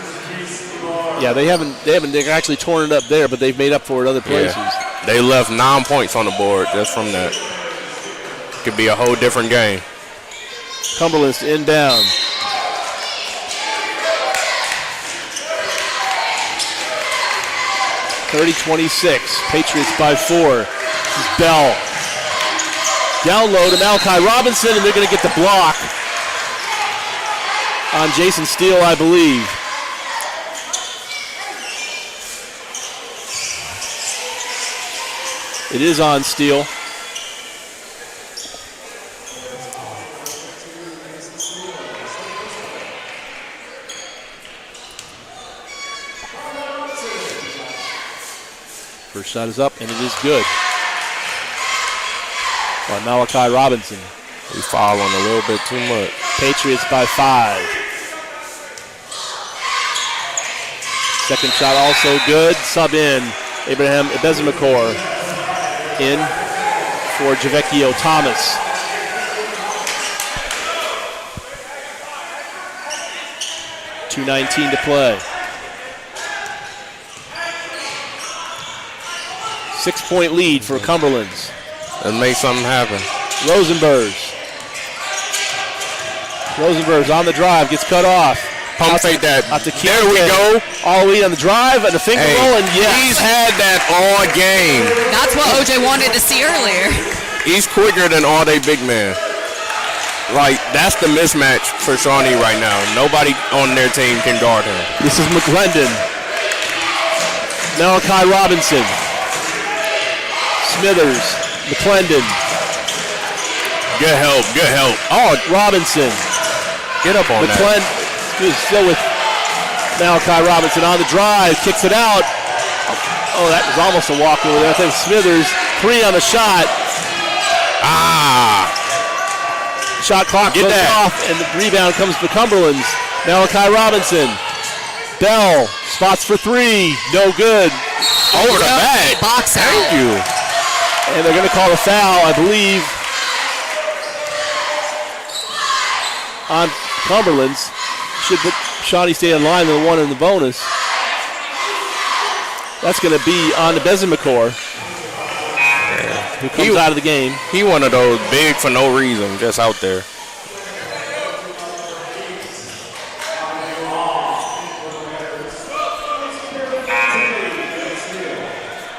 Yeah, they're actually torn it up there, but they've made up for it other places. Yeah. They left 9 points on the board just from that. Could be a whole different game. Cumberland's to inbound. (30-26). Patriots by 4. This is Bell. Down low to Malachi Robinson, and they're going to get the block on Jason Steele, I believe. It is on Steele. First shot is up, and it is good. By Malachi Robinson. He's fouling a little bit too much. Patriots by 5. Second shot also good. Sub in. Abraham Ebezemakor in for Javecchio Thomas. .219 to play. 6-point lead for Cumberlands. Let's make something happen. Rosenberg's on the drive, gets cut off. Pump fake that. Out to There we go. All the way on the drive and the finger roll, and yes. He's had that all game. That's what OJ wanted to see earlier. He's quicker than all they big men. Like, that's the mismatch for Shawnee right now. Nobody on their team can guard him. This is McClendon. Malachi Robinson. Smithers. McClendon. Good help, good help. Oh, Robinson. Get up on that. McClendon is still with Malachi Robinson on the drive. Kicks it out. Oh, that was almost a walk over there. I think Smithers. 3 on the shot. Shot clock goes off, and the rebound comes to Cumberland's. Malachi Robinson. Bell spots for 3. No good. Over the back. Box out. Thank you. And they're going to call a foul, I believe, on Cumberland's. Should put Shawnee State in line with the one in the bonus. That's going to be on the Ebezemakor, who comes out of the game. He one of those big for no reason, just out there.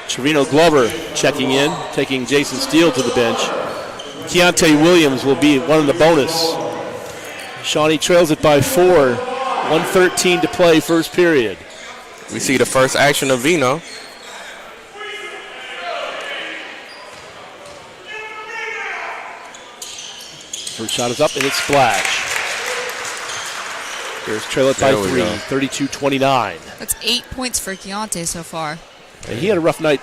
Trevino Glover checking in, taking Jason Steele to the bench. Keontae Williams will be one of the bonus. Shawnee trails it by 4. 1:13 to play, first period. We see the first action of Vino. First shot is up, and it's splash. Bears trail it by There we 3, go. 32-29. That's 8 points for Keontae so far. And he had a rough night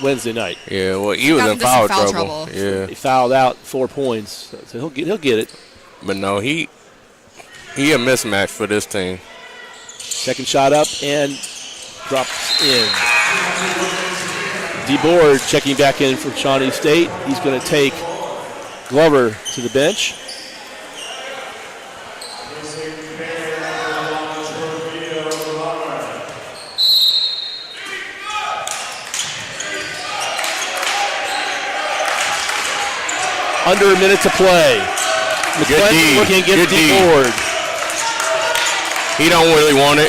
Wednesday night. Yeah, well, he was Got in into some foul foul trouble. trouble. Yeah, He fouled out 4 points, so he'll get it. but no, he a mismatch for this team. Second shot up and drops in. DeBoard checking back in for Shawnee State. He's going to take Glover to the bench. Under a minute to play. McClendon looking against DeBoard. He don't really want it.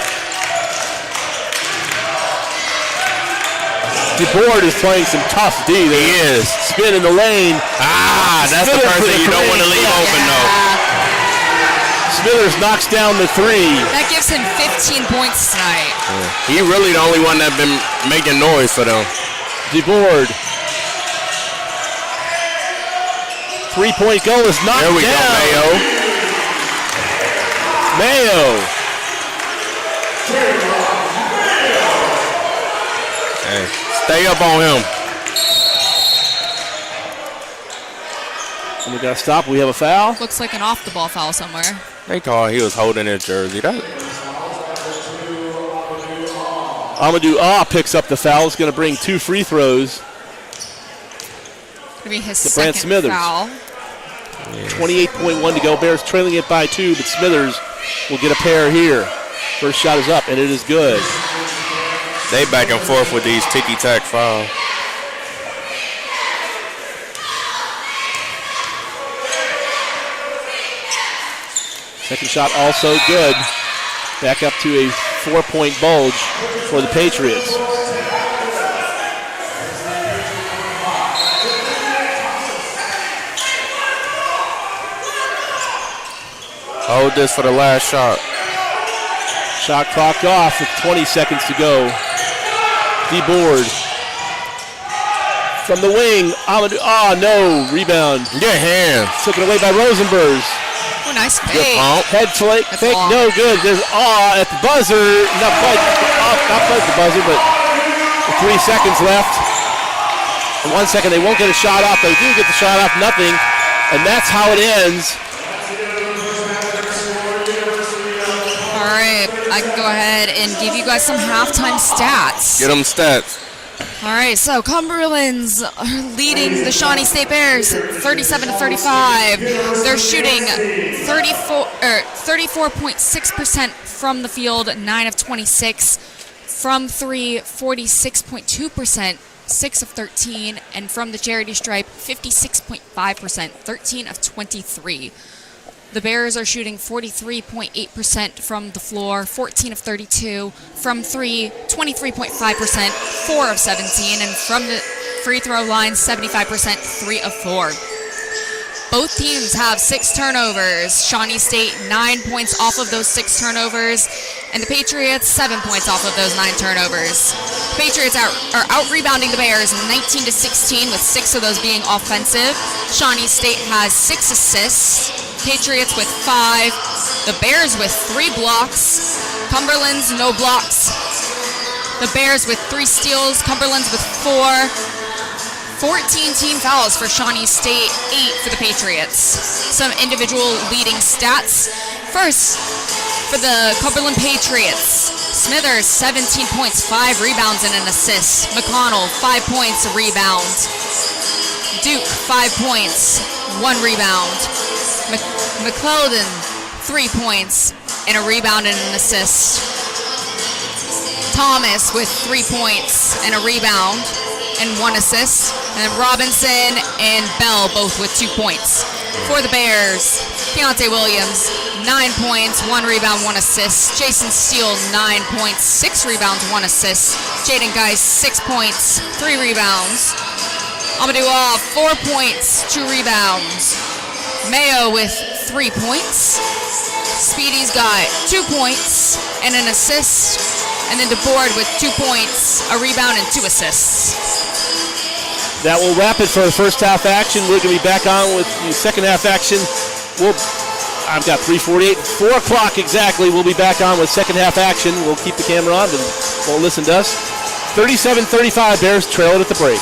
DeBoard is playing some tough D there. He is. Spin in the lane. That's the Smithers person for you the don't want to three. leave open, though. Smithers knocks down the 3. That gives him 15 points tonight. He really the only one that been making noise for them. DeBoard. 3-point goal is knocked There we down. go, Mayo. Mayo. Hey, stay up on him. And we got to stop. We have a foul. Looks like an off-the-ball foul somewhere. They thought he was holding his jersey. Amadou picks up the foul. It's going to bring 2 free throws. Gonna be his To Brant second Smithers. foul. 28.1 to go. Bears trailing it by 2, but Smithers will get a pair here. First shot is up, and it is good. They back and forth with these ticky-tack fouls. Second shot also good. Back up to a 4-point bulge for the Patriots. Hold this for the last shot. Shot clocked off with 20 seconds to go. DeBoard. From the wing, Amadou. No. Rebound. Get hands. Taken away by Rosenberg. Oh, nice Good fake. pump. Head fake, That's fake long. no good. There's at the buzzer. Not quite the buzzer, but 3 seconds left. In 1 second, they won't get a shot off. They do get the shot off, nothing. And that's how it ends. All right, I can go ahead and give you guys some halftime stats. Get them stats. All right, so Cumberlands are leading the Shawnee State Bears 37-35. They're shooting 34.6% from the field, 9 of 26. From 3, 46.2%, 6 of 13. And from the charity stripe, 56.5%, 13 of 23. The Bears are shooting 43.8% from the floor, 14 of 32. From 3, 23.5%, 4 of 17. And from the free throw line, 75%, 3 of 4. Both teams have 6 turnovers. Shawnee State 9 points off of those 6 turnovers, and the Patriots 7 points off of those 9 turnovers. The Patriots are out-rebounding the Bears 19-16, with 6 of those being offensive. Shawnee State has 6 assists. Patriots with 5. The Bears with 3 blocks. Cumberlands, no blocks. The Bears with 3 steals. Cumberlands with 4. 14 team fouls for Shawnee State, 8 for the Patriots. Some individual leading stats. First, for the Cumberland Patriots, Smithers, 17 points, 5 rebounds and an assist. McConnell, 5 points, a rebound. Duke, 5 points, 1 rebound. McClellan, 3 points, and a rebound and an assist. Thomas with 3 points and a rebound and 1 assist. And Robinson and Bell both with 2 points. For the Bears, Keontae Williams, 9 points, 1 rebound, 1 assist. Jason Steele, 9 points, 6 rebounds, 1 assist. Jaden Geis, 6 points, 3 rebounds. Amadou 4 points, 2 rebounds. Mayo with 3 points. Speedy's got 2 points and an assist. And then DeBoard with 2 points, a rebound, and 2 assists. That will wrap it for the first half action. We're going to be back on with the second half action. I've got 3:48, 4 o'clock exactly. We'll be back on with second half action. We'll keep the camera on, but won't listen to us. 37-35, Bears trail it at the break.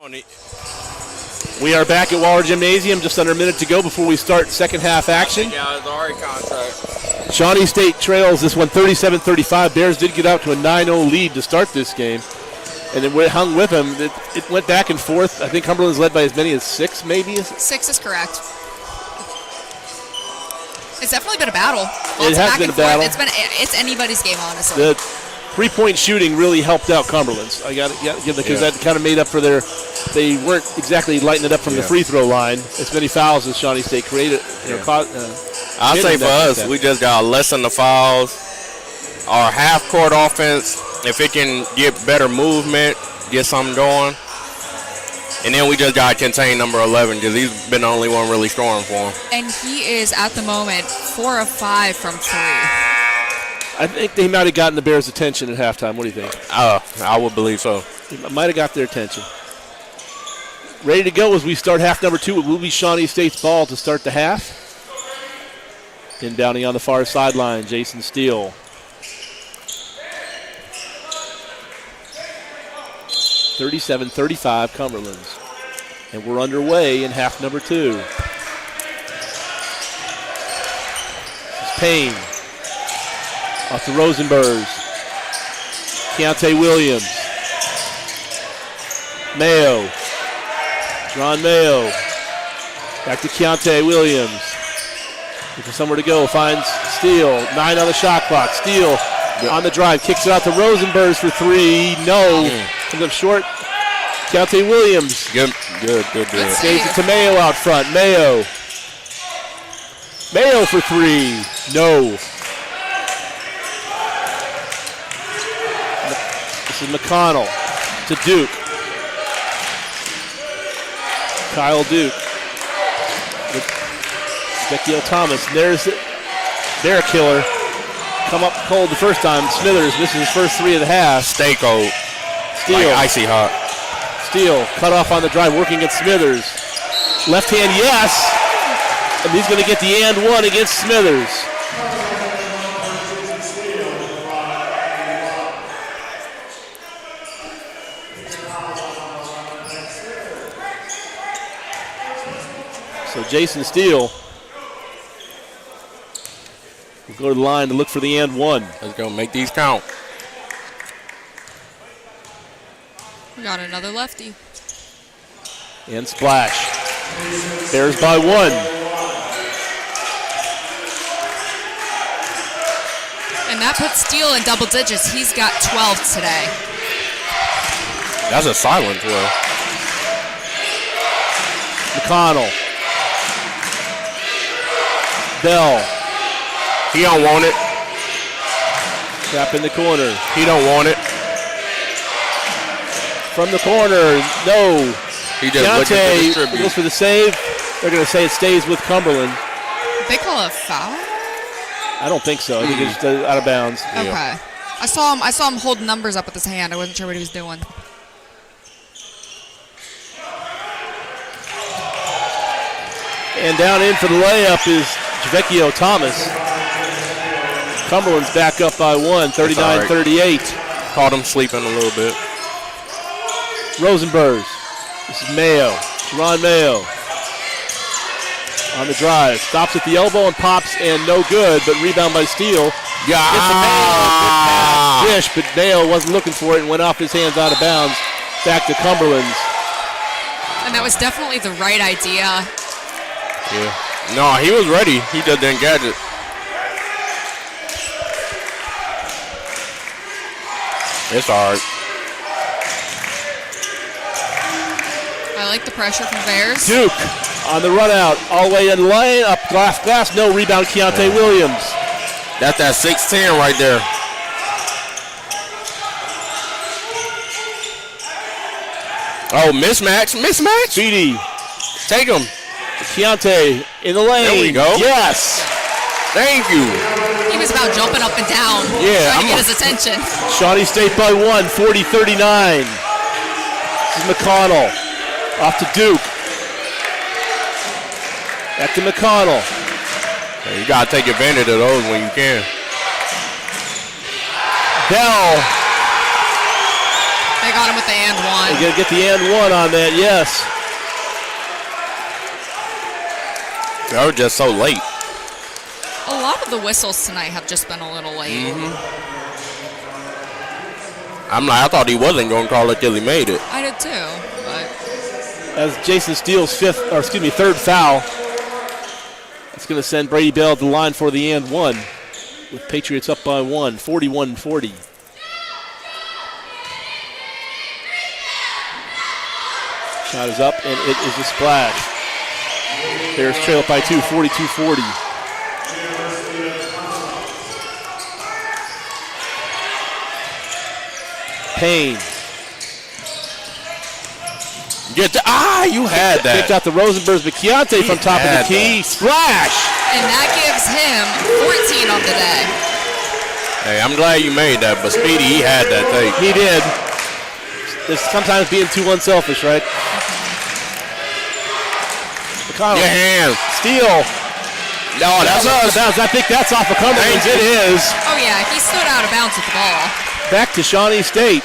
We are back at Waller Gymnasium, just under a minute to go before we start second half action. Yeah, it's already contract. Shawnee State trails this one 37-35. Bears did get out to a 9-0 lead to start this game. And it hung with them. It went back and forth. I think Cumberland's led by as many as 6, maybe. 6 is correct. It's definitely been a battle. It has been a battle. It's anybody's game, honestly. The three-point shooting really helped out Cumberland's. I got to give them, because that kind of made up for they weren't exactly lighting it up from the free throw line. As many fouls as Shawnee State created. I'll say for us, we just got to lessen the fouls. Our half-court offense, if it can get better movement, get something going. And then we just got to contain number 11 because he's been the only one really scoring for him. And he is, at the moment, 4 of 5 from 3. I think they might have gotten the Bears' attention at halftime. What do you think? I would believe so. It might have got their attention. Ready to go as we start half number 2. It will be Shawnee State's ball to start the half. Inbounding on the far sideline, Jason Steele. 37-35 Cumberlands. And we're underway in half number 2. This is Payne. Off to Rosenbergs. Keontae Williams. Mayo. Ron Mayo. Back to Keontae Williams. Looking for somewhere to go. Finds Steele. 9 on the shot clock. Steele on the drive. Kicks it out to Rosenbergs for 3. No. Comes up short. Keontae Williams. Good. Saves it to Mayo out front. Mayo for 3. No. This is McConnell to Duke. Kyle Duke. Vecchio Thomas. There's their killer. Come up cold the first time. Smithers misses his first 3 of the half. Stay cold. Steele. Like icy hot. Steele cut off on the drive, working at Smithers. Left hand, yes. And he's going to get the and 1 against Smithers. So Jason Steele will go to the line to look for the and 1. Let's go make these count. We got another lefty. And splash. Bears by 1. And that puts Steele in double digits. He's got 12 today. That's a silent 12. McConnell. Bell. He don't want it. Trap in the corner. He don't want it. From the corner, no. He just looking to distribute. Goes for the save. They're going to say it stays with Cumberland. They call it a foul? I don't think so. I think it's just out of bounds. Okay. Yeah. I saw him hold numbers up with his hand. I wasn't sure what he was doing. And down in for the layup is Vecchio Thomas. Cumberland's back up by 1, 39-38. Caught him sleeping a little bit. Rosenbergs. This is Mayo. Ron Mayo. On the drive. Stops at the elbow and pops, and no good, but rebound by Steele. Yeah. Gets to Mayo. Good pass. Dish, but Mayo wasn't looking for it and went off his hands out of bounds. Back to Cumberland's. And that was definitely the right idea. Yeah. No, he was ready. He just didn't catch it. It's hard. I like the pressure from Bears. Duke on the run out. All the way in the lane. Up glass. No rebound. Keontae Williams. That's that 6'10" right there. Oh, mismatch. Speedy. Take him. Keontae in the lane. There we go. Yes. Thank you. He was about jumping up and down. Yeah, trying to get his attention. Shawnee State by 1, 40-39. This is McConnell. Off to Duke. Back to McConnell. Yeah, you got to take advantage of those when you can. Bell. They They got him with the and one. They're going to get the and one on that, yes. They were just so late. A lot of the whistles tonight have just been a little late. I thought he wasn't going to call it till he made it. I did too, but As Jason Steele's third foul. It's going to send Brady Bell to the line for the and one, with Patriots up by 1, 41-40. Shot is up, and it is a splash. Bears trail up by 2, 42-40. Payne. You had that. Picked out the Rosenbergs, but Keontae from top of the key. Splash! and that gives him 14 on the day. Hey, I'm glad you made that, but Speedy, he had that take. He did. There's sometimes being too unselfish, right? McConnell. Your hands. Steal. No, that's us. I think that's off of Cumberlands. It is. Oh, yeah, he stood out of bounds with the ball. Back to Shawnee State.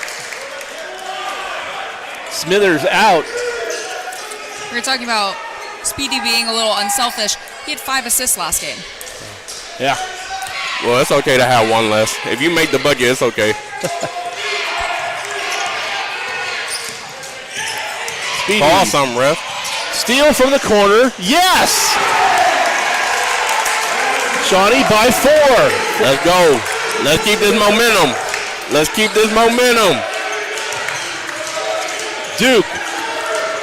Smithers out. We were talking about Speedy being a little unselfish. He had 5 assists last game. Yeah. Well, it's okay to have one less. If you make the budget, it's okay. Speedy. Call something, ref. Steal from the corner. Yes! Shawnee by 4. Let's go. Let's keep this momentum. Let's keep this momentum. Duke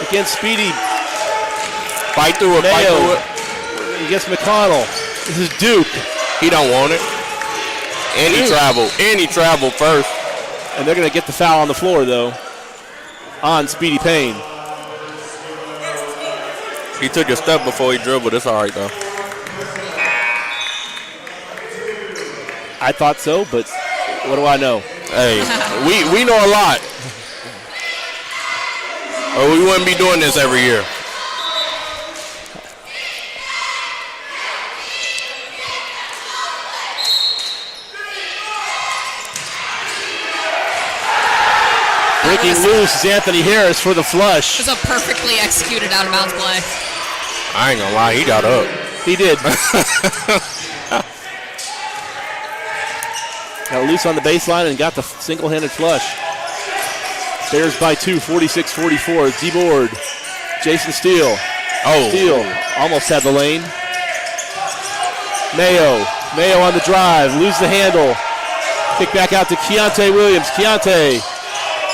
against Speedy. Fight through it, fight through it. Against McConnell. This is Duke. He don't want it. And he traveled. And he traveled first. And they're going to get the foul on the floor, though, on Speedy Payne. He took a step before he dribbled. It's all right, though. I thought so, but what do I know? Hey, we know a lot. Or we wouldn't be doing this every year. Breaking loose is Anthony Harris for the flush. It was a perfectly executed out-of-bounds play. I ain't gonna lie, he got up. He did. Got loose on the baseline and got the single-handed flush. Bears by 2, 46-44. D-board. Jason Steele. Oh. Steele almost had the lane. Mayo on the drive. Lose the handle. Kick back out to Keontae Williams. Keontae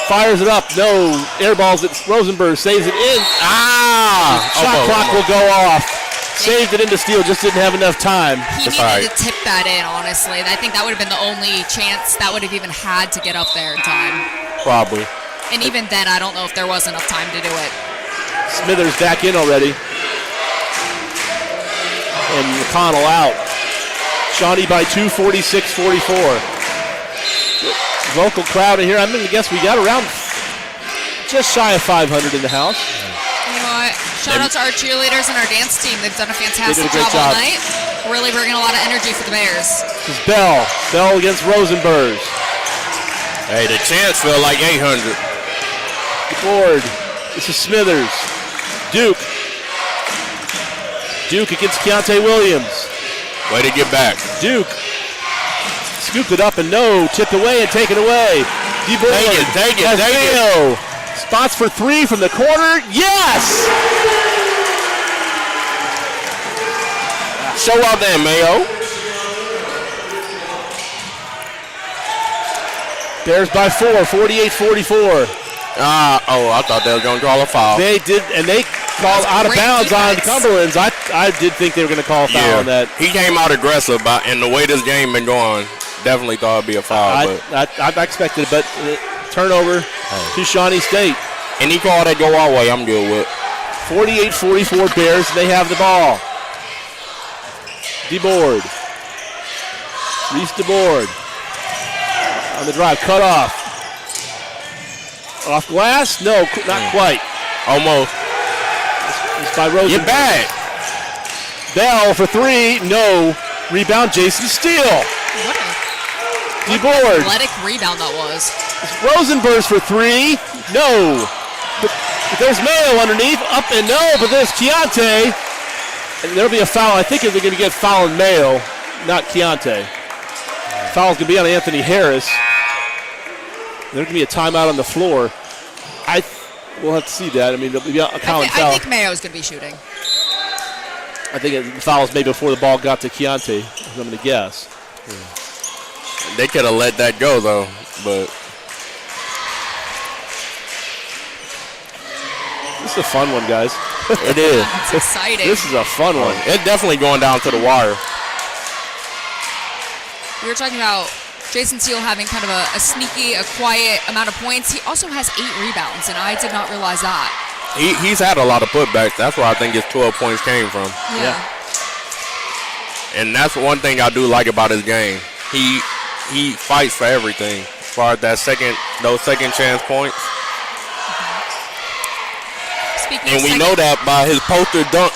fires it up. No. Air balls it. Rosenberg saves it in. Shot clock will go off. Saved it into Steele. Just didn't have enough time. He needed to tip that in, honestly. I think that would have been the only chance that would have even had to get up there in time. Probably. And even then, I don't know if there was enough time to do it. Smithers back in already. And McConnell out. Shawnee by 2, 46-44. Vocal crowd in here. I'm going to guess we got around just shy of 500 in the house. You know what? Shout out to our cheerleaders and our dance team. They've done a fantastic great job all job. night. Really bringing a lot of energy for the Bears. This is Bell. Bell against Rosenberg. Hey, the chance felt like 800. The board. This is Smithers. Duke. Duke against Keontae Williams. Way to get back. Duke. Scooped it up and tipped away and taken away. D-board. Take it. Spots for 3 from the corner. Yes! Show out there, Mayo. Bears by 4, 48-44. I thought they were going to call a foul. They did, and they called out of bounds on Cumberlands. I did think they were going to call a foul on that. He came out aggressive, and the way this game been going, definitely thought it'd be a foul. I expected it, but turnover to Shawnee State. And he called that go our way. I'm good with. 48-44 Bears. They have the ball. DeBoard. Reese DeBoard. On the drive, cut off. Off glass? No, not quite. Almost. It's by Rosenberg. Get back. Bell for 3. No. Rebound, Jason Steele. DeBoard. Athletic rebound that was. Rosenberg's for three. No. But there's Mayo underneath. Up and no, but there's Keontae. And there'll be a foul. I think they're going to get foul on Mayo, not Keontae. Foul's going to be on Anthony Harris. There's going to be a timeout on the floor. We'll have to see that. I mean, there'll be a common foul. I think Mayo's going to be shooting. I think the foul was made before the ball got to Keontae, I'm going to guess. They could have let that go, though, but. This is a fun one, guys. It is. It's exciting. This is a fun one. It's definitely going down to the wire. We were talking about Jason Steele having kind of a sneaky, a quiet amount of points. He also has 8 rebounds, and I did not realize that. He's had a lot of putbacks. That's where I think his 12 points came from. Yeah. And that's one thing I do like about his game. He fights for everything as far as those second chance points. Speaking And of we second, know that by his poster dunk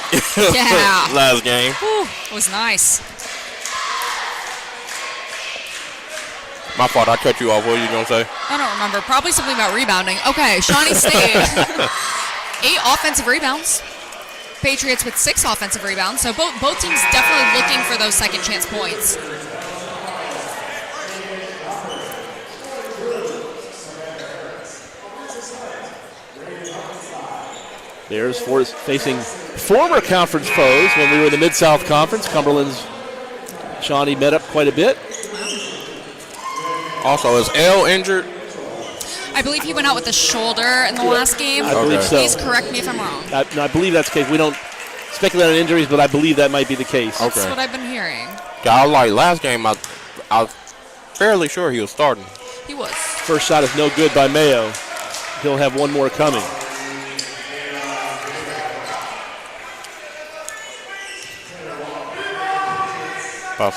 Yeah. last game. Whew, it was nice. My fault, I cut you off. What were you going to say? I don't remember. Probably something about rebounding. Okay, Shawnee State, 8 offensive rebounds. Patriots with 6 offensive rebounds. So both teams definitely looking for those second chance points. Bears facing former conference foes when we were in the Mid-South Conference. Cumberland's Shawnee met up quite a bit. Also, is L injured? I believe he went out with a shoulder in the last game. I believe so. Please correct me if I'm wrong. I believe that's the case. We don't speculate on injuries, but I believe that might be the case. That's what I've been hearing. I was like, last game, I was fairly sure he was starting. He was. First shot is no good by Mayo. He'll have one more coming.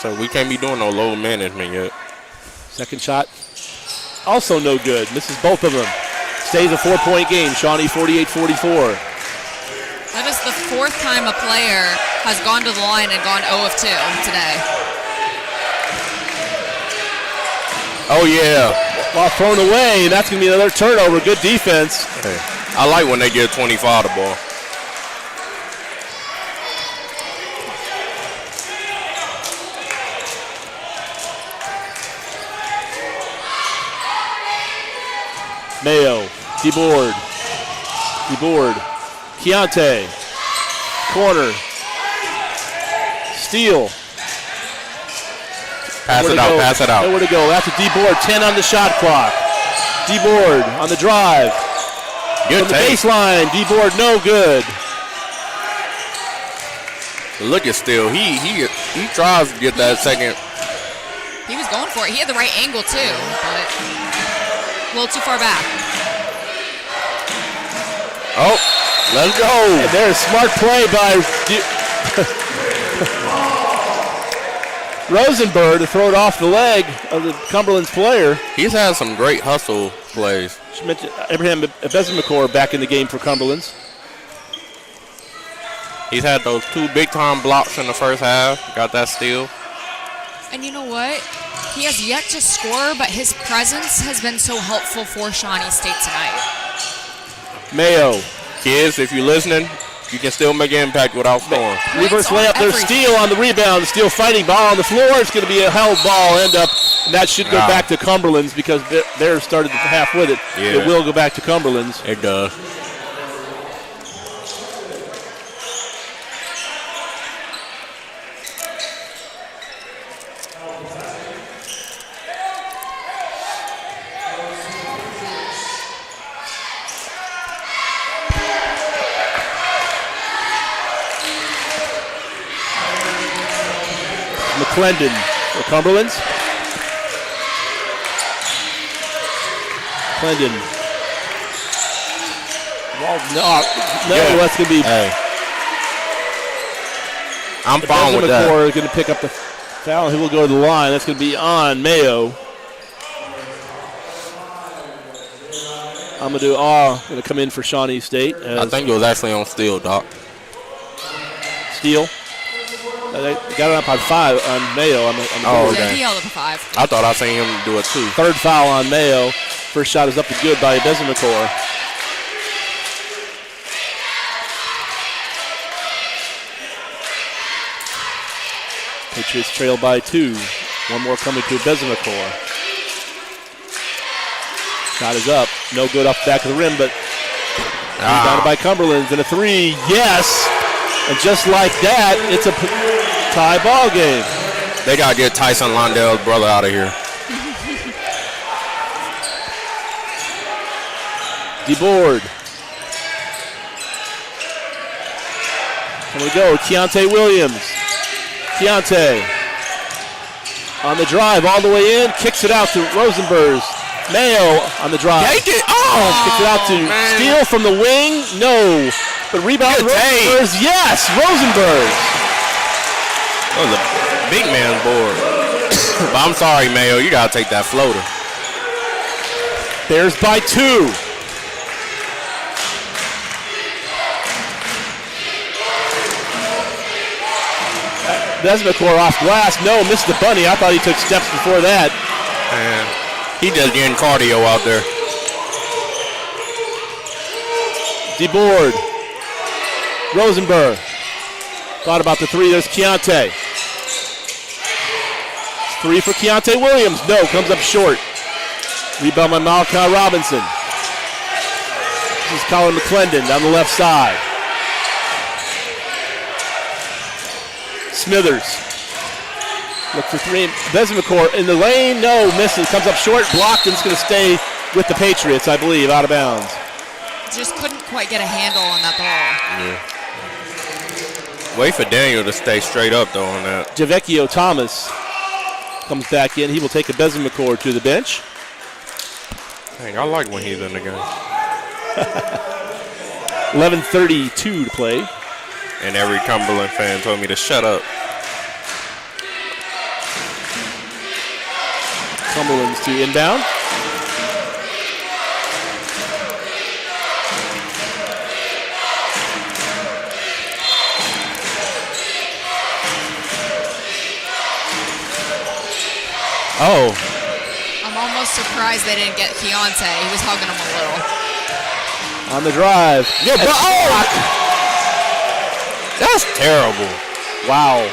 So we can't be doing no low management yet. Second shot, also no good. Misses both of them. Stays a 4-point game. Shawnee 48-44. That is the 4th time a player has gone to the line and gone 0 of 2 today. Oh, yeah. Ball thrown away, and that's going to be another turnover. Good defense. Hey, I like when they get 25 the ball. Mayo, DeBoard, Keontae, corner, Steele. Pass it out. Nowhere to go. After DeBoard, 10 on the shot clock. DeBoard on the drive. Good From the take. baseline, DeBoard no good. Look at Steele. He tries to get that second. He was going for it. He had the right angle too, but a little too far back. Oh, let's go. And there's smart play by Rosenberg to throw it off the leg of the Cumberland's player. He's had some great hustle plays. She mentioned Abraham Bezemakor back in the game for Cumberland's. He's had those 2 big-time blocks in the first half. Got that steal. And you know what? He has yet to score, but his presence has been so helpful for Shawnee State tonight. Mayo. Kids, if you're listening, you can still make an impact without scoring. Reverse layup. There's Steele on the rebound. Steele fighting ball on the floor. It's going to be a held ball end up, and that should go back to Cumberland's because Bears started the half with it. Yeah. It will go back to Cumberland's. It does. McClendon for Cumberland's. Clendon. Well, no, that's going to be. Hey. I'm fine with that. McClendon is going to pick up the foul. He will go to the line. That's going to be on Mayo. Amadou going to come in for Shawnee State. I think it was actually on Steele, Doc. Steele. They got it up on 5 on Mayo. On the Oh, board. Yeah, okay. he held up a 5. I thought I seen him do it too. Third foul on Mayo. First shot is up and good by Bezemecourt. Patriots trail by 2. One more coming to Bezemecourt. Shot is up. No good off the back of the rim, but rebounded by Cumberlands. And a 3. Yes! And just like that, it's a tie ball game. They got to get Tyson Londell's brother out of here. DeBoard. Here we go. Keontae Williams. Keontae on the drive all the way in. Kicks it out to Rosenberg. Mayo on the drive. Take it. Oh, Kicks it out to man. Steele from the wing. No. But rebound Good take. Rosenberg. Yes, Rosenberg. That was a big man's board. But I'm sorry, Mayo. You got to take that floater. Bears by 2. Bezemecourt off glass. No, missed the bunny. I thought he took steps before that. Man, he just getting cardio out there. DeBoard. Rosenberg. Thought about the 3. There's Keontae. 3 for Keontae Williams. No, comes up short. Rebound by Malachi Robinson. This is Colin McClendon down the left side. Smithers. Look for 3. Bezemecourt in the lane. No, misses. Comes up short. Blocked, and it's going to stay with the Patriots, I believe, out of bounds. Just couldn't quite get a handle on that ball. Yeah. Wait for Daniel to stay straight up, though, on that. Javecchio Thomas comes back in. He will take a Bezemecourt to the bench. Dang, I like when he's in the game. 11:32 to play. And every Cumberland fan told me to shut up. Cumberlands to inbound. Oh, I'm almost surprised they didn't get Keontae. He was hugging him a little. on the drive. Yeah, but that's terrible. Wow.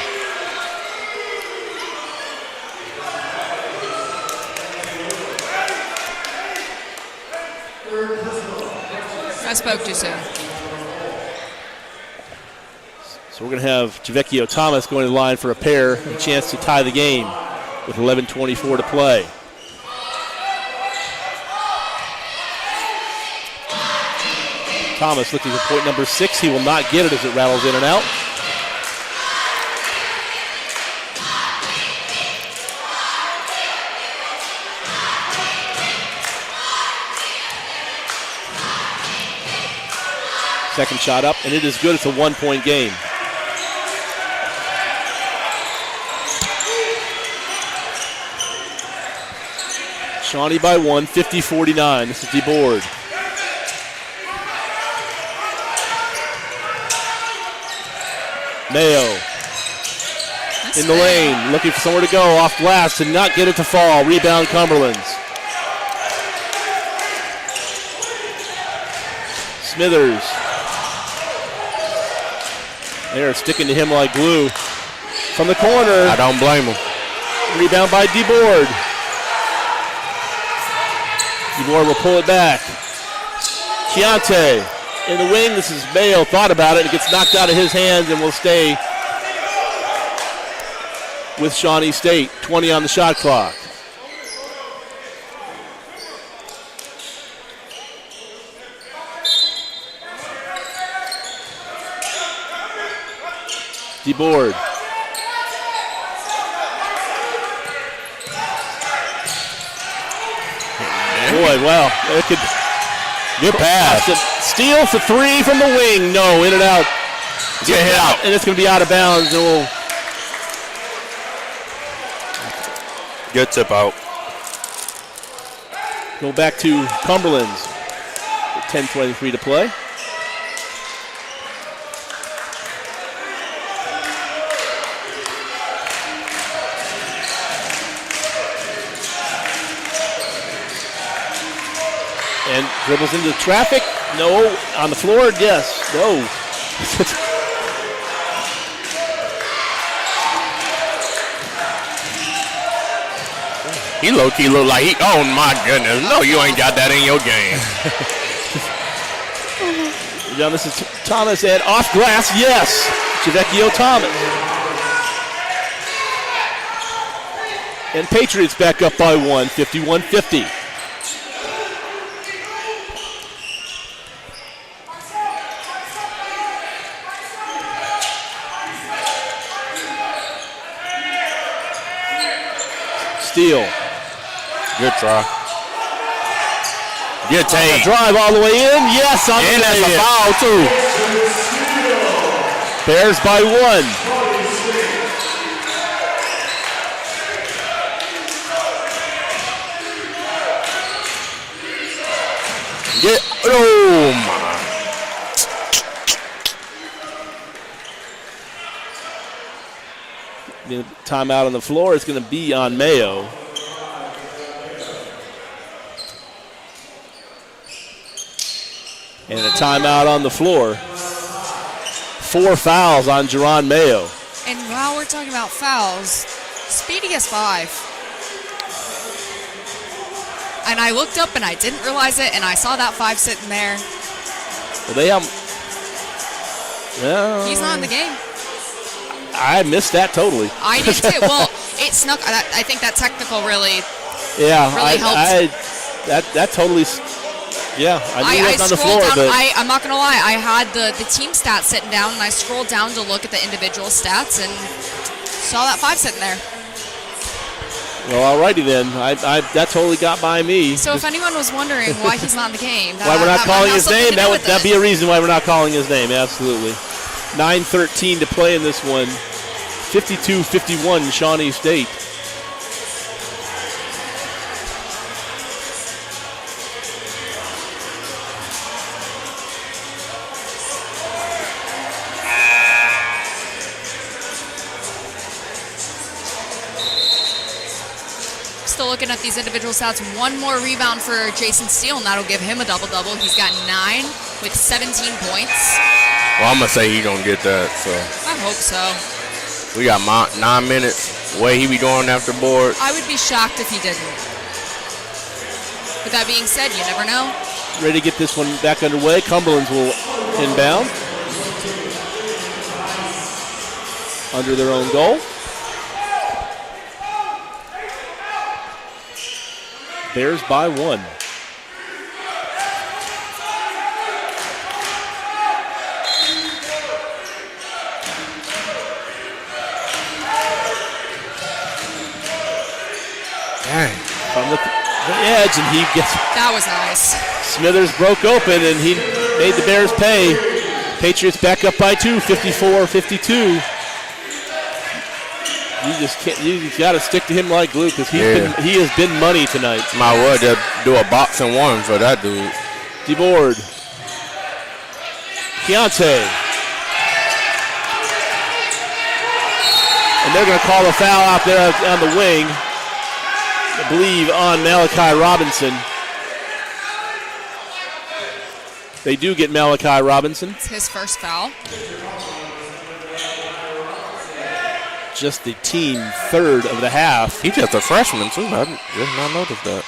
I spoke too soon. So we're going to have Javecchio Thomas going to the line for a pair, a chance to tie the game with 11:24 to play. Thomas looking for point number 6. He will not get it as it rattles in and out. Second shot up, and it is good. It's a 1-point game. Shawnee by 1, 50-49. This is DeBoard. Mayo in the lane, looking for somewhere to go. Off glass, did not get it to fall. Rebound Cumberlands. Smithers. They are sticking to him like glue. From the corner. I don't blame him. Rebound by DeBoard. DeBoard will pull it back. Keontae in the wing. This is Mayo. Thought about it. It gets knocked out of his hands and will stay with Shawnee State. 20 on the shot clock. DeBoard. Boy, well, it could. Good pass. Steal for 3 from the wing. No, in and out. Get hit out. And it's going to be out of bounds. And we'll Good tip out. go back to Cumberlands. 10:23 to play. and dribbles into traffic. No. On the floor, yes. No. He low-key look like oh my goodness. No, you ain't got that in your game. Now this is Thomas and off glass, yes. Javecchio Thomas. And Patriots back up by 1, 51-50. Steal. Good try. Good take. Drive all the way in. Yes, on and the that's a foul too. Bears by 1. Oh my. The timeout on the floor is going to be on Mayo. And a timeout on the floor. 4 fouls on Jerron Mayo. And while we're talking about fouls, Speedy has 5. And I looked up and I didn't realize it, and I saw that 5 sitting there. Well, they have. He's not in the game. I missed that totally. I did too. Well, it snuck. I think that technical really. Yeah, really helped. That totally. Yeah, I knew he was on the floor, down, but I'm not gonna lie. I had the team stats sitting down, and I scrolled down to look at the individual stats, and saw that 5 sitting there. well, alrighty then. That totally got by me. So if anyone was wondering why he's not in the game, why we're not calling his name, that'd be a reason. reason why we're not calling his name. Absolutely. 9:13 to play in this one. 52-51 Shawnee State. Still looking at these individual stats. 1 more rebound for Jason Steele, and that'll give him a double-double. He's got 9 with 17 points. Well, I'm going to say he going to get that. So I hope so. we got 9 minutes. Way he be going after board. I would be shocked if he didn't. With that being said, you never know. Ready to get this one back underway. Cumberlands will inbound. Under their own goal. Bears by 1. Dang. From the edge, and he gets. That was nice. Smithers broke open, and he made the Bears pay. Patriots back up by 2, 54-52. You just can't. You got to stick to him like glue because he has been money tonight. Might well just do a boxing 1 for that dude. DeBoard. Keontae. And they're going to call a foul out there on the wing. I believe on Malachi Robinson. They do get Malachi Robinson. It's his first foul. Just the team third of the half. He's just a freshman, too. I did not notice that.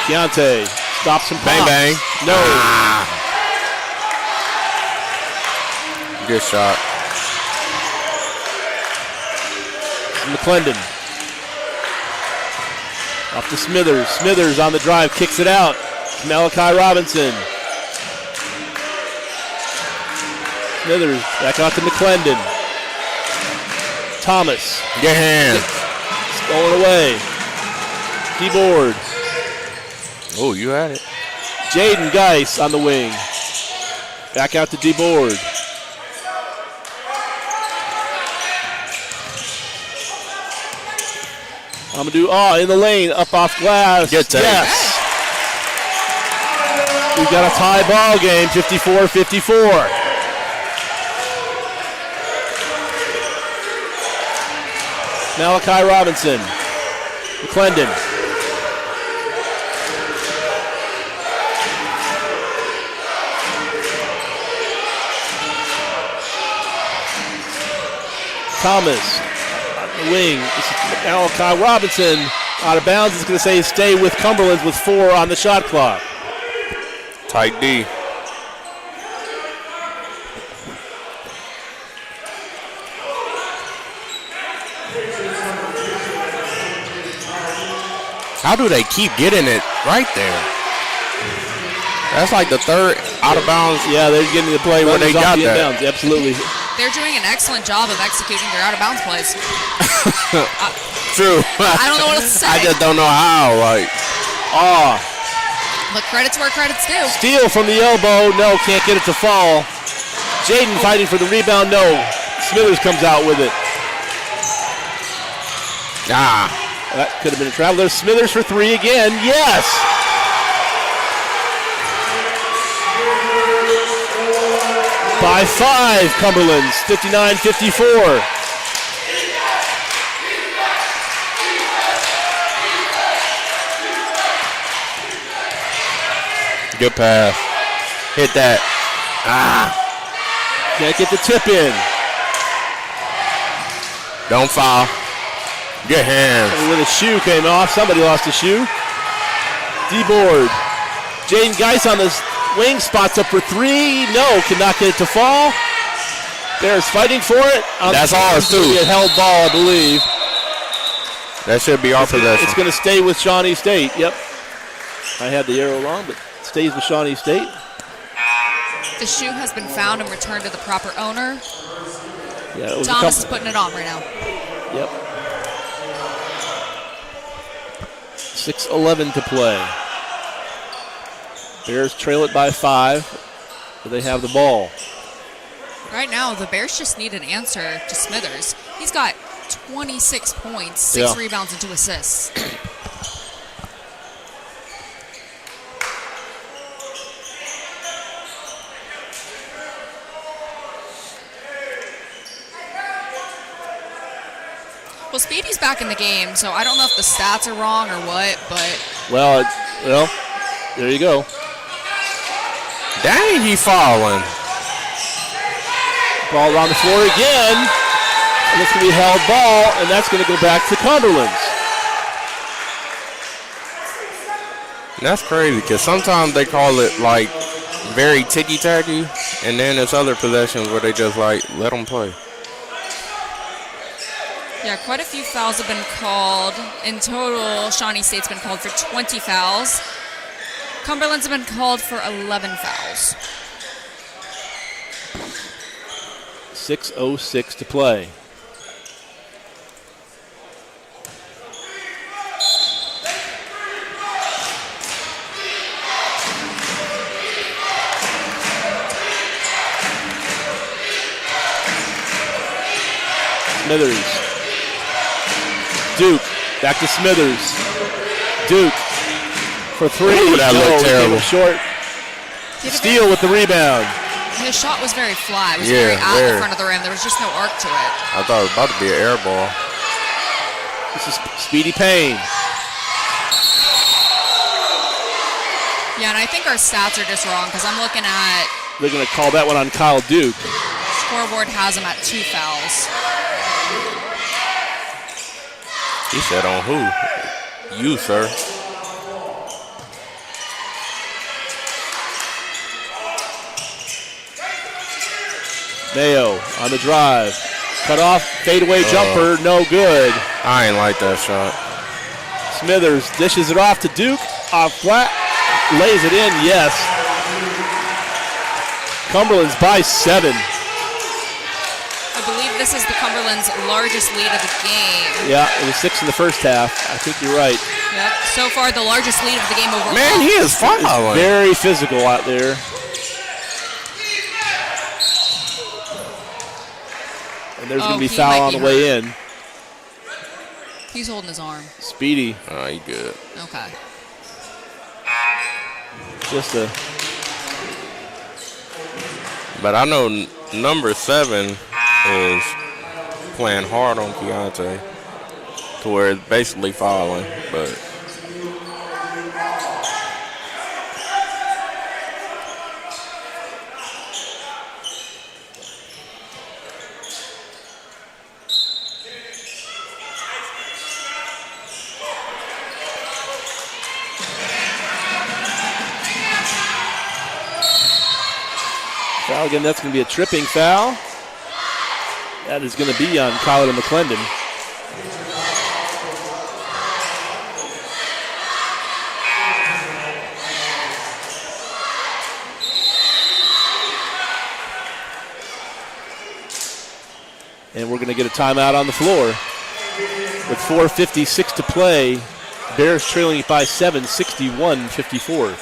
Keontae stops some Bang, pops. bang. No. Good shot. McClendon. Off to Smithers. Smithers on the drive, kicks it out. Malachi Robinson. Smithers back out to McClendon. Thomas. Get hands. Stolen away. DeBoard. Oh, you had it. Jaden Geis on the wing. Back out to DeBoard. Amadou in the lane, up off glass. Good take. Yes. We've got a tie ball game, 54-54. Malachi Robinson. McClendon. Thomas on the wing. This is Malachi Robinson out of bounds. It's going to say stay with Cumberlands with 4 on the shot clock. Tight D. How do they keep getting it right there? That's like the third out of bounds. Yeah, they're getting the play where they got that. Bounds. Absolutely. They're doing an excellent job of executing their out of bounds plays. True. I don't know what else to say. I just don't know how. Like, But credit's where credit's due. Steal from the elbow. No, can't get it to fall. Jaden fighting for the rebound. No. Smithers comes out with it. That could have been a travel. There's Smithers for 3 again. Yes. By 5, Cumberlands, 59-54. Good pass. Hit that. Can't get the tip in. Don't foul. Good hands. When a shoe came off, somebody lost a shoe. D-board. Jaden Geis on this wing, spots up for 3. No, cannot get it to fall. Bears fighting for it. That's ours too. A held ball, I believe. That should be our possession. It's going to stay with Shawnee State. Yep. I had the arrow wrong, but it stays with Shawnee State. The shoe has been found and returned to the proper owner. Yeah, it was Thomas is putting it on right now. Yep. 6:11 to play. Bears trail it by 5, but they have the ball. Right now, the Bears just need an answer to Smithers. He's got 26 points, 6 rebounds, and 2 assists. Well, Speedy's back in the game, so I don't know if the stats are wrong or what, but... Well, there you go. Dang, he falling. Ball around the floor again. And it's going to be held ball, and that's going to go back to Cumberlands. That's crazy, because sometimes they call it, like, very ticky-tacky, and then there's other possessions where they just, like, let them play. Yeah, quite a few fouls have been called. In total, Shawnee State's been called for 20 fouls. Cumberland's have been called for 11 fouls. 6:06 to play. Smithers. Duke, back to Smithers. Duke for 3. Ooh, that looked terrible. Short. Steele with the rebound. His shot was very flat. It was very out in front of the rim. There was just no arc to it. I thought it was about to be an air ball. This is Speedy Payne. Yeah, and I think our stats are just wrong because I'm looking at... They're going to call that one on Kyle Duke. Scoreboard has him at 2 fouls. He said on who? You, sir. Mayo on the drive. Cut off, fadeaway jumper, no good. I ain't like that shot. Smithers dishes it off to Duke. Off flat, lays it in, yes. Cumberland's by 7. I believe this is the Cumberland's largest lead of the game. Yeah, it was 6 in the first half. I think you're right. Yep. So far, the largest lead of the game overall. Man, he is following. Very physical out there. And there's going to be foul on the way in. He's holding his arm. Speedy. Oh, he good. Okay. Just a... But I know number 7 is playing hard on Keontae. to where it's basically fouling, but Foul again, that's going to be a tripping foul. That is going to be on Kyler McClendon. And we're going to get a timeout on the floor. With 4:56 to play, Bears trailing by 7, 61-54.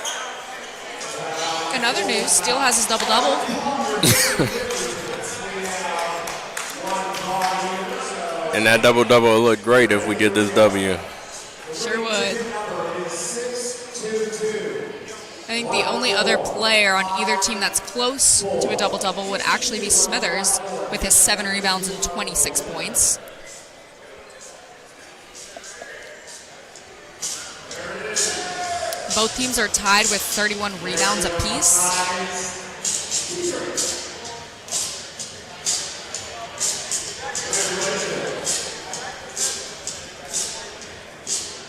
In other news, Steele has his double-double. and that double-double will look great if we get this W. Sure would. I think the only other player on either team that's close to a double-double would actually be Smithers with his 7 rebounds and 26 points. Both teams are tied with 31 rebounds apiece.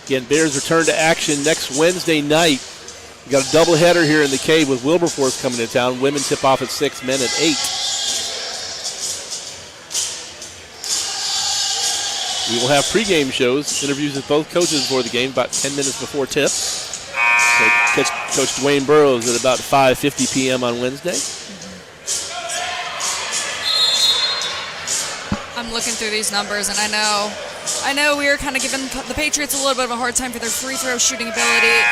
Again, Bears return to action next Wednesday night. We got a doubleheader here in the Cave with Wilberforce coming to town. Women tip off at 6, men at 8. We will have pregame shows, interviews with both coaches before the game, about 10 minutes before tip. So catch Coach Dwayne Burrows at about 5:50 p.m. on Wednesday. I'm looking through these numbers, and I know we are kind of giving the Patriots a little bit of a hard time for their free throw shooting ability.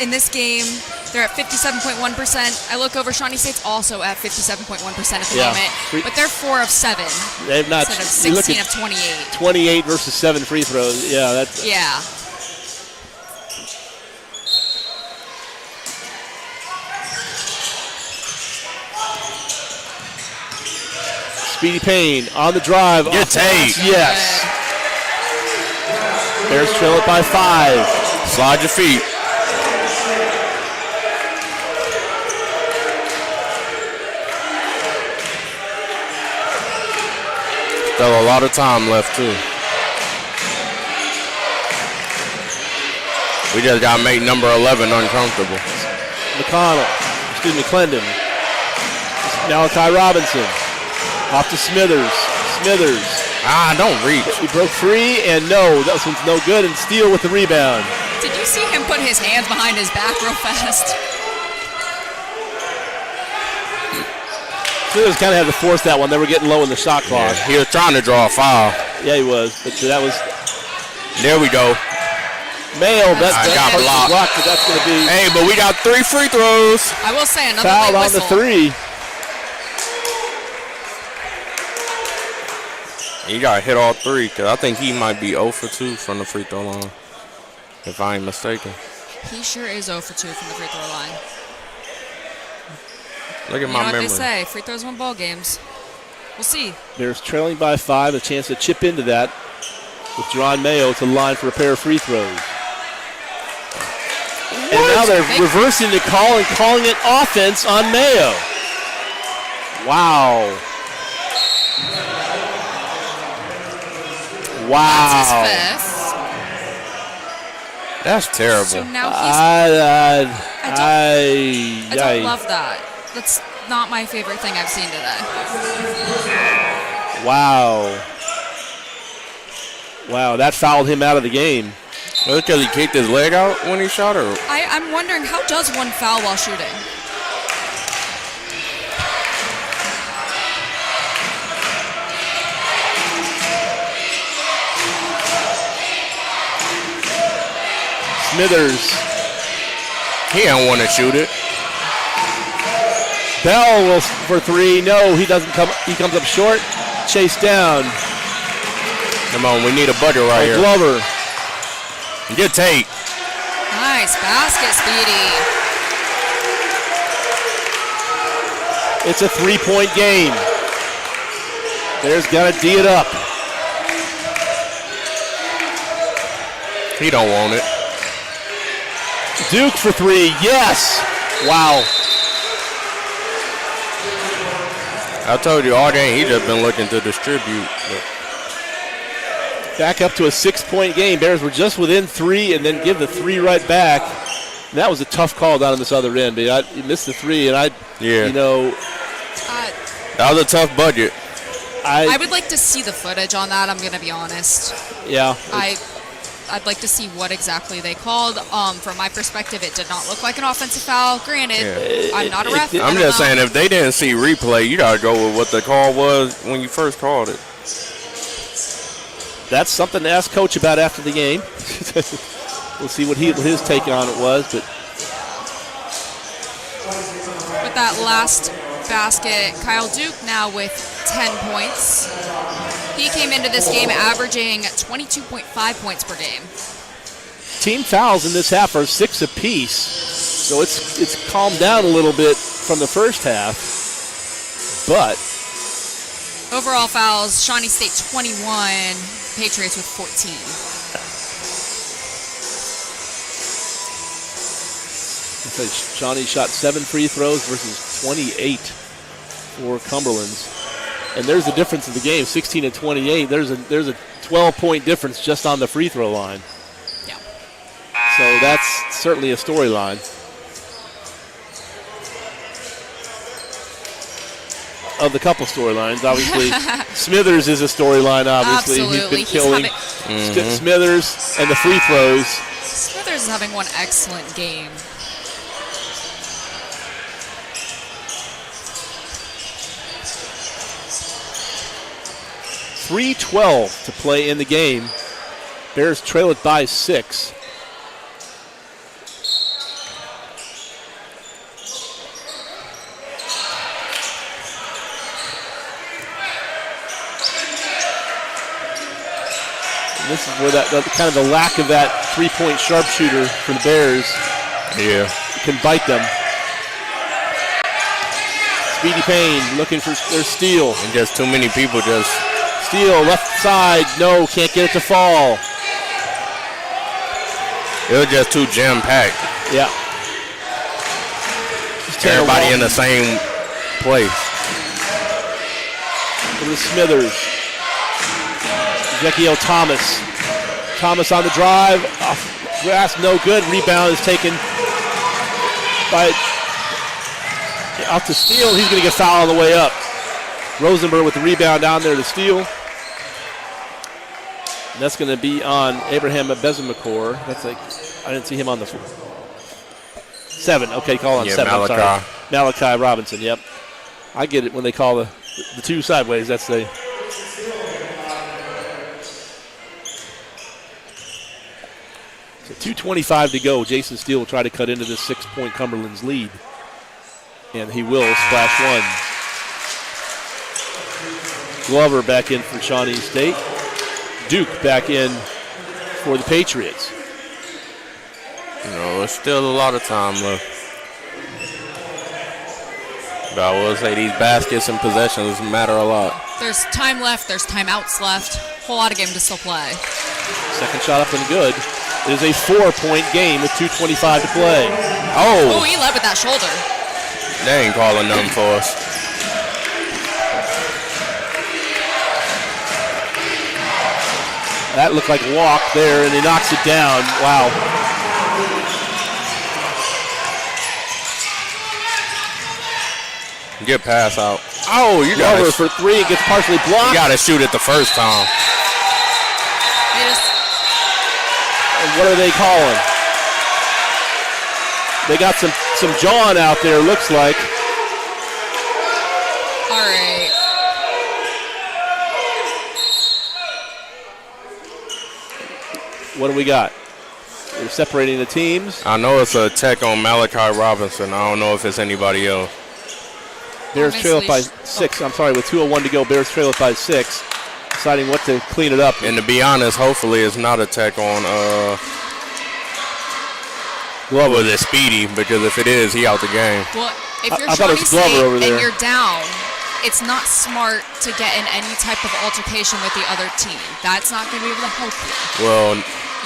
In this game, they're at 57.1%. I look over, Shawnee State's also at 57.1% at the moment, but they're 4 of 7 They've not, instead of 16 of 28. 28 versus 7 free throws. Yeah, that's. Yeah. Speedy Payne on the drive. Good take. Yes. Bears trail it by 5. Slide your feet. Still a lot of time left, too. We just got to make number 11 uncomfortable. Clendon. Malachi Robinson. Off to Smithers. Don't reach. He broke free, and no, that one's no good, and Steele with the rebound. Did you see him put his hands behind his back real fast? Smithers kind of had to force that one. They were getting low in the shot clock. Yeah, he was trying to draw a foul. Yeah, he was, but that was. There we go. Mayo, that's got blocked. But that's going to be. Hey, but we got 3 free throws. I will say another foul late on whistle. the 3. He got hit all 3, because I think he might be 0 for 2 from the free throw line, if I ain't mistaken. He sure is 0 for 2 from the free throw line. Look at You my know what memory. they say, free throws win ball games. We'll see. Bears trailing by 5, a chance to chip into that with Jerron Mayo to the line for a pair of free throws. And now they're reversing the call and calling it offense on Mayo. Wow. That's his 5th. That's terrible. So now he's... I don't love that. That's not my favorite thing I've seen today. Wow, that fouled him out of the game. Was it because he kicked his leg out when he shot her? I'm wondering, how does one foul while shooting? Smithers. He don't want to shoot it. Bell will for 3. No, he doesn't come. He comes up short. Chased down. Come on, we need a bucket right here. Glover. Good take. Nice basket, Speedy. It's a 3-point game. Bears got to D it up. He don't want it. Duke for three. Yes. Wow. I told you all game he just been looking to distribute. Back up to a 6-point game. Bears were just within three and then give the three right back. And that was a tough call down on this other end. But he missed the three, and that was a tough budget. I would like to see the footage on that, I'm going to be honest. Yeah. I'd like to see what exactly they called. From my perspective, it did not look like an offensive foul. Granted, I'm not a ref. I'm just saying, if they didn't see replay, you got to go with what the call was when you first called it. That's something to ask Coach about after the game. We'll see what his take on it was. But with that last basket, Kyle Duke now with 10 points. He came into this game averaging 22.5 points per game. Team fouls in this half are 6 apiece, so it's calmed down a little bit from the first half. But overall fouls, Shawnee State 21, Patriots with 14. Shawnee shot 7 free throws versus 28 for Cumberlands. And there's the difference in the game, 16 and 28. There's a 12-point difference just on the free throw line. Yeah. So that's certainly a storyline. Of the couple storylines, obviously, Smithers is a storyline. Obviously, absolutely. He's been killing Smithers and the free throws. Smithers is having one excellent game. 3:12 to play in the game. Bears trail it by 6. And this is where that kind of the lack of that three-point sharpshooter for the Bears can bite them. Speedy Payne looking for their steal. And just too many people just... Steal, left side, no, can't get it to fall. It was just too jam-packed. Yeah. Everybody in the same place. For the Smithers. Ezekiel Thomas. Thomas on the drive, off grass, no good. Rebound is taken by out to steal. He's going to get fouled on the way up. Rosenberg with the rebound down there to steal. And that's going to be on Abraham Bezemakor. That's like, I didn't see him on the floor. 7, okay, call on 7. Malachi. I'm sorry. Malachi Robinson, yep. I get it when they call the two sideways. That's the. So 2:25 to go. Jason Steele will try to cut into this 6-point Cumberlands lead. And he will splash one. Glover back in for Shawnee State. Duke back in for the Patriots. There's still a lot of time left. But I will say these baskets and possessions matter a lot. There's time left. There's timeouts left. Whole lot of game to still play. Second shot up and good. It is a 4-point game with 2:25 to play. Oh, he led with that shoulder. They ain't calling nothing for us. That looked like a walk there, and he knocks it down. Wow. Get pass out. Oh, you got it for 3. It gets partially blocked. You got to shoot it the first time. And what are they calling? They got some jawing out there, looks like. All right. What do we got? They're separating the teams. I know it's a tech on Malachi Robinson. I don't know if it's anybody else. Bears trail it by 6. I'm sorry, with 2:01 to go, Bears trail it by 6. Deciding what to clean it up. And to be honest, hopefully it's not a tech on Glover. With Speedy, because if it is, he out the game. Well, if you're I thought it was Shawnee Glover State over there. and you're down, it's not smart to get in any type of altercation with the other team. That's not going to be able to help you. Well,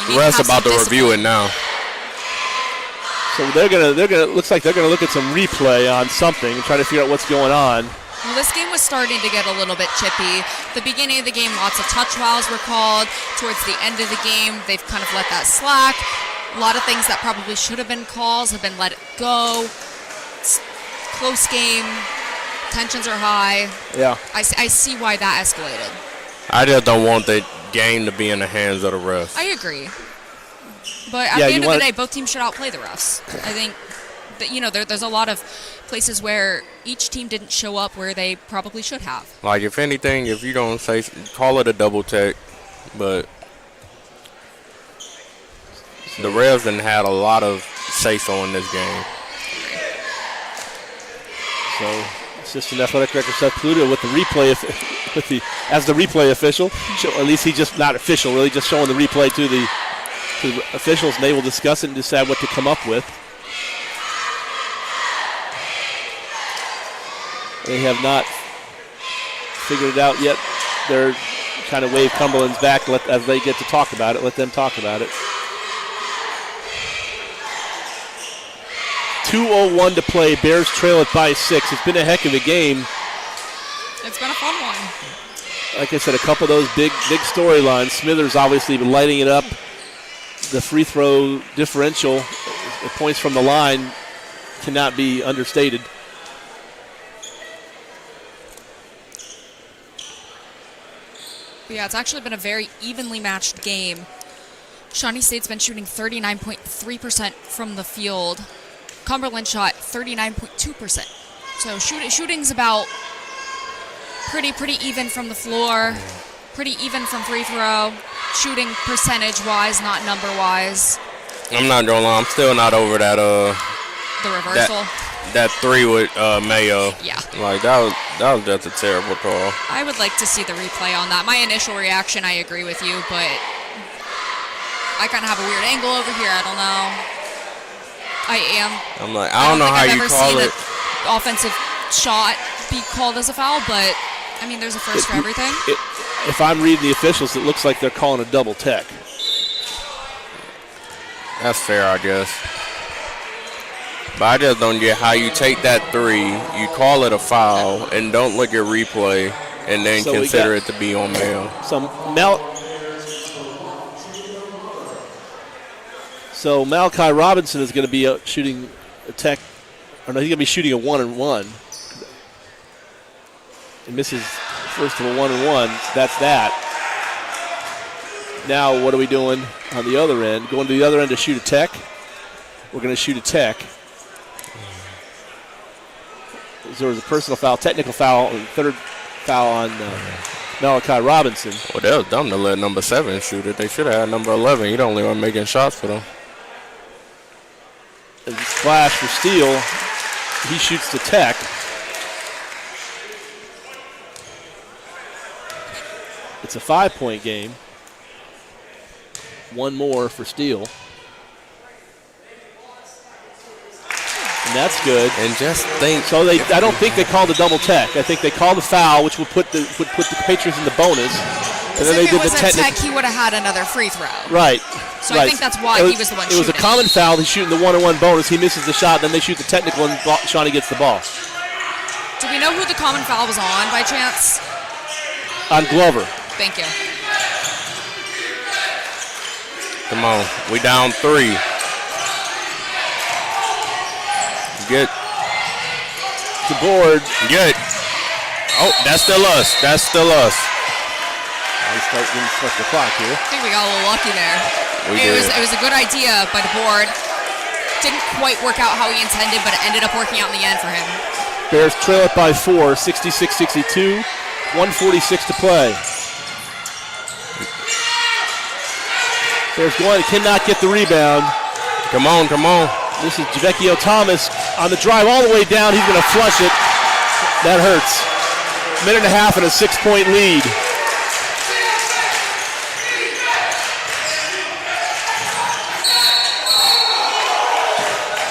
The ref's about to review it now. So looks like they're gonna look at some replay on something and try to figure out what's going on. Well, this game was starting to get a little bit chippy. The beginning of the game, lots of touch fouls were called. Towards the end of the game, they've kind of let that slack. A lot of things that probably should have been calls have been let go. It's close game. Tensions are high. Yeah. I see why that escalated. I just don't want the game to be in the hands of the refs. I agree. But at the end of the day, both teams should outplay the refs. I think that, there's a lot of places where each team didn't show up where they probably should have. Like, if anything, if you don't say, call it a double tech, but the refs done had a lot of say-so in this game. So, Assistant Athletic Director Seth Pluto with the replay, as the replay official. At least he's just not official, really, just showing the replay to the officials, and they will discuss it and decide what to come up with. They have not figured it out yet. They're kind of wave Cumberland's back as they get to talk about it. Let them talk about it. 2:01 to play. Bears trail it by 6. It's been a heck of a game. It's been a fun one. Like I said, a couple of those big storylines. Smithers obviously been lighting it up. The free throw differential, the points from the line, cannot be understated. Yeah, it's actually been a very evenly matched game. Shawnee State's been shooting 39.3% from the field. Cumberland shot 39.2%. So shooting's about pretty even from the floor, pretty even from free throw. Shooting percentage-wise, not number-wise. I'm not gonna lie, I'm still not over that. The reversal. That three with Mayo. Yeah. Like that was just a terrible call. I would like to see the replay on that. My initial reaction, I agree with you, but I kind of have a weird angle over here. I don't know. I'm like, I don't know how you call it. Offensive shot be called as a foul, but I mean, there's a first for everything. If I'm reading the officials, it looks like they're calling a double tech. That's fair, I guess. But I just don't get how you take that three, you call it a foul, and don't look at replay, and then consider it to be on Mayo. So Malachi Robinson is going to be shooting a tech, or no, he's going to be shooting a 1-and-1. And misses first of a 1-and-1. That's that. Now what are we doing on the other end? Going to the other end to shoot a tech. We're going to shoot a tech. There was a personal foul, technical foul, third foul on Malachi Robinson. Well, that was dumb to let number 7 shoot it. They should have had number 11. He'd only been making shots for them. As a splash for Steele, he shoots the tech. It's a 5-point game. One more for Steele. And that's good. And just think. So I don't think they called the double tech. I think they called the foul, which would put the Patriots in the bonus. And then they did the technical. Tech, he would have had another free throw. Right. So I think that's why he was the one shooting. It was a common foul. He's shooting the 1-on-1 bonus. He misses the shot. Then they shoot the technical, and Shawnee gets the ball. Do we know who the common foul was on by chance? On Glover. Thank you. Come on. We down 3. Good. The board. Good. Oh, that's still us. That's still us. I start the clock here. I think we got a little lucky there. It was a good idea by the board. Didn't quite work out how he intended, but it ended up working out in the end for him. Bears trail it by 4, 66-62, 1:46 to play. Bears cannot get the rebound. Come on, come on. This is Javecchio Thomas on the drive all the way down. He's going to flush it. That hurts. Minute and a half and a 6-point lead.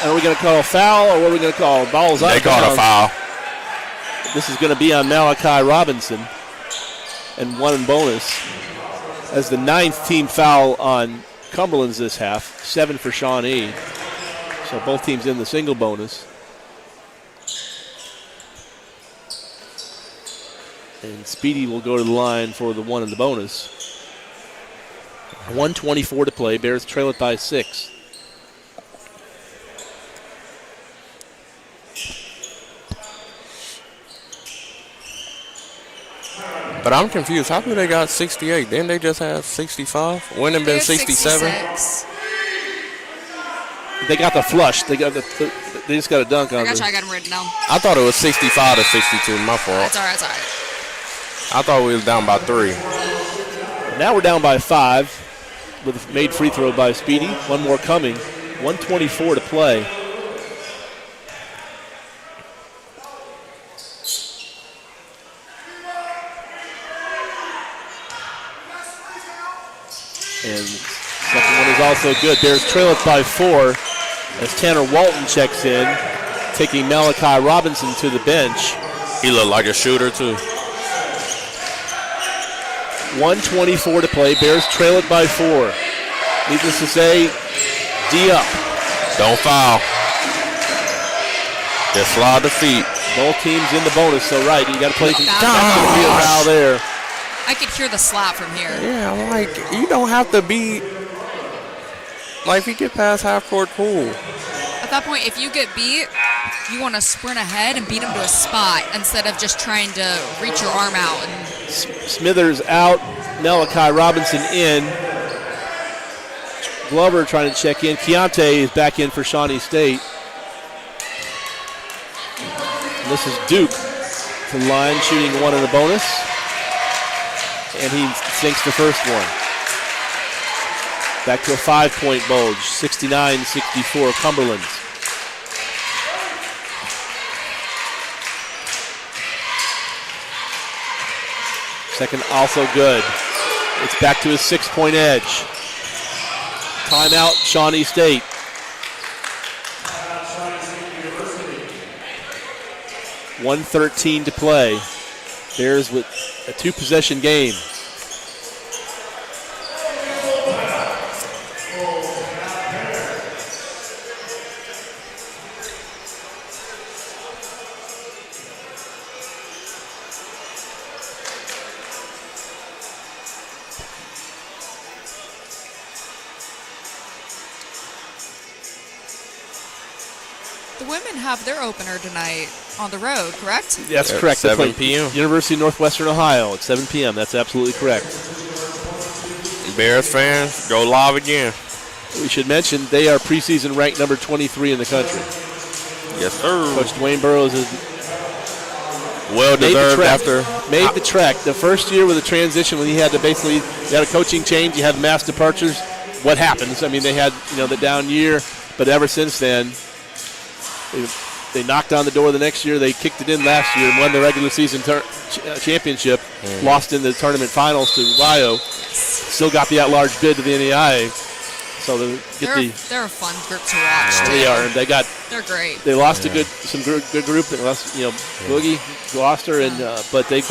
Are we going to call a foul, or what are we going to call? Ball's out. They called a foul. This is going to be on Malachi Robinson, and 1 in bonus, as the 9th team foul on Cumberlands this half, 7 for Shawnee. So both teams in the single bonus. And Speedy will go to the line for the 1 in the bonus. 1:24 to play. Bears trail it by 6. But I'm confused. How come they got 68? Didn't they just have 65? Wouldn't it have been 67? 66. They got the flush. They just got a dunk on I it. got them written down. I thought it was 65 to 62. My fault. It's all right. It's all right. I thought we was down by 3. Now we're down by 5 with a made free throw by Speedy. One more coming. 1:24 to play. And second one is also good. Bears trail it by 4 as Tanner Walton checks in, taking Malachi Robinson to the bench. He looked like a shooter, too. 1:24 to play. Bears trail it by 4. Needless to say, D up. Don't foul. Just slide the feet. Both teams in the bonus, so right. You got to play. That's Gosh. going to be a foul there. I could hear the slap from here. Yeah, I'm like, you don't have to be, like, if you get past half court, cool. At that point, if you get beat, you want to sprint ahead and beat him to a spot instead of just trying to reach your arm out. And Smithers out. Malachi Robinson in. Glover trying to check in. Keontae is back in for Shawnee State. And this is Duke to the line, shooting 1 in the bonus. And he sinks the first one. Back to a 5-point bulge, 69-64 Cumberlands. Second also good. It's back to his 6-point edge. Timeout, Shawnee State. .113 to play. Bears with a 2-possession game. the women have their opener tonight on the road, correct? That's At correct. They 7 play p.m. University of Northwestern Ohio at 7 p.m. That's absolutely correct. Bears fans, go live again. We should mention they are preseason ranked number 23 in the country. Yes, sir. Coach Dwayne Burrows has Well deserved after. made the trek. The first year with the transition when he had to basically, you had a coaching change, you had mass departures. What happens? I mean, they had, the down year, but ever since then, they knocked on the door the next year. They kicked it in last year and won the regular season championship, lost in the tournament finals to Rio. Still got the at-large bid to the NAIA. So they're a fun group to watch. They are, and they're great. They lost a good group. They lost, Boogie, Gloucester, and but they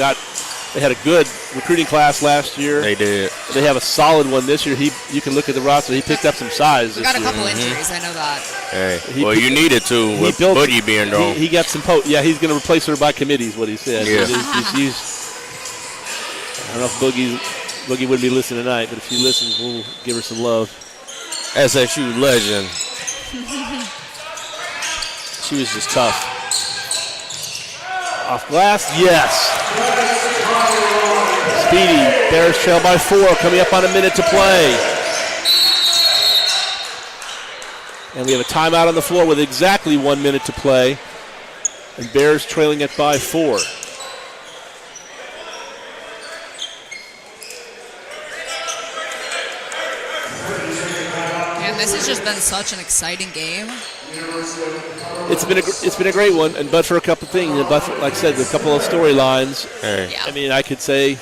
had a good recruiting class last year. They did. They have a solid one this year. You can look at the roster. He picked up some size. We got a couple injuries. I know that. Hey, you needed to with Boogie being gone. He got some he's going to replace her by committee is what he said. Yeah. I don't know if Boogie wouldn't be listening tonight, but if he listens, we'll give her some love. SSU legend. She was just tough. Off glass, yes. Speedy, Bears trail by 4, coming up on a minute to play. And we have a timeout on the floor with exactly 1 minute to play. And Bears trailing it by 4. This has just been such an exciting game. It's been a great one, but for a couple of things, but like I said, a couple of storylines. Hey. Yeah. I mean, I could say,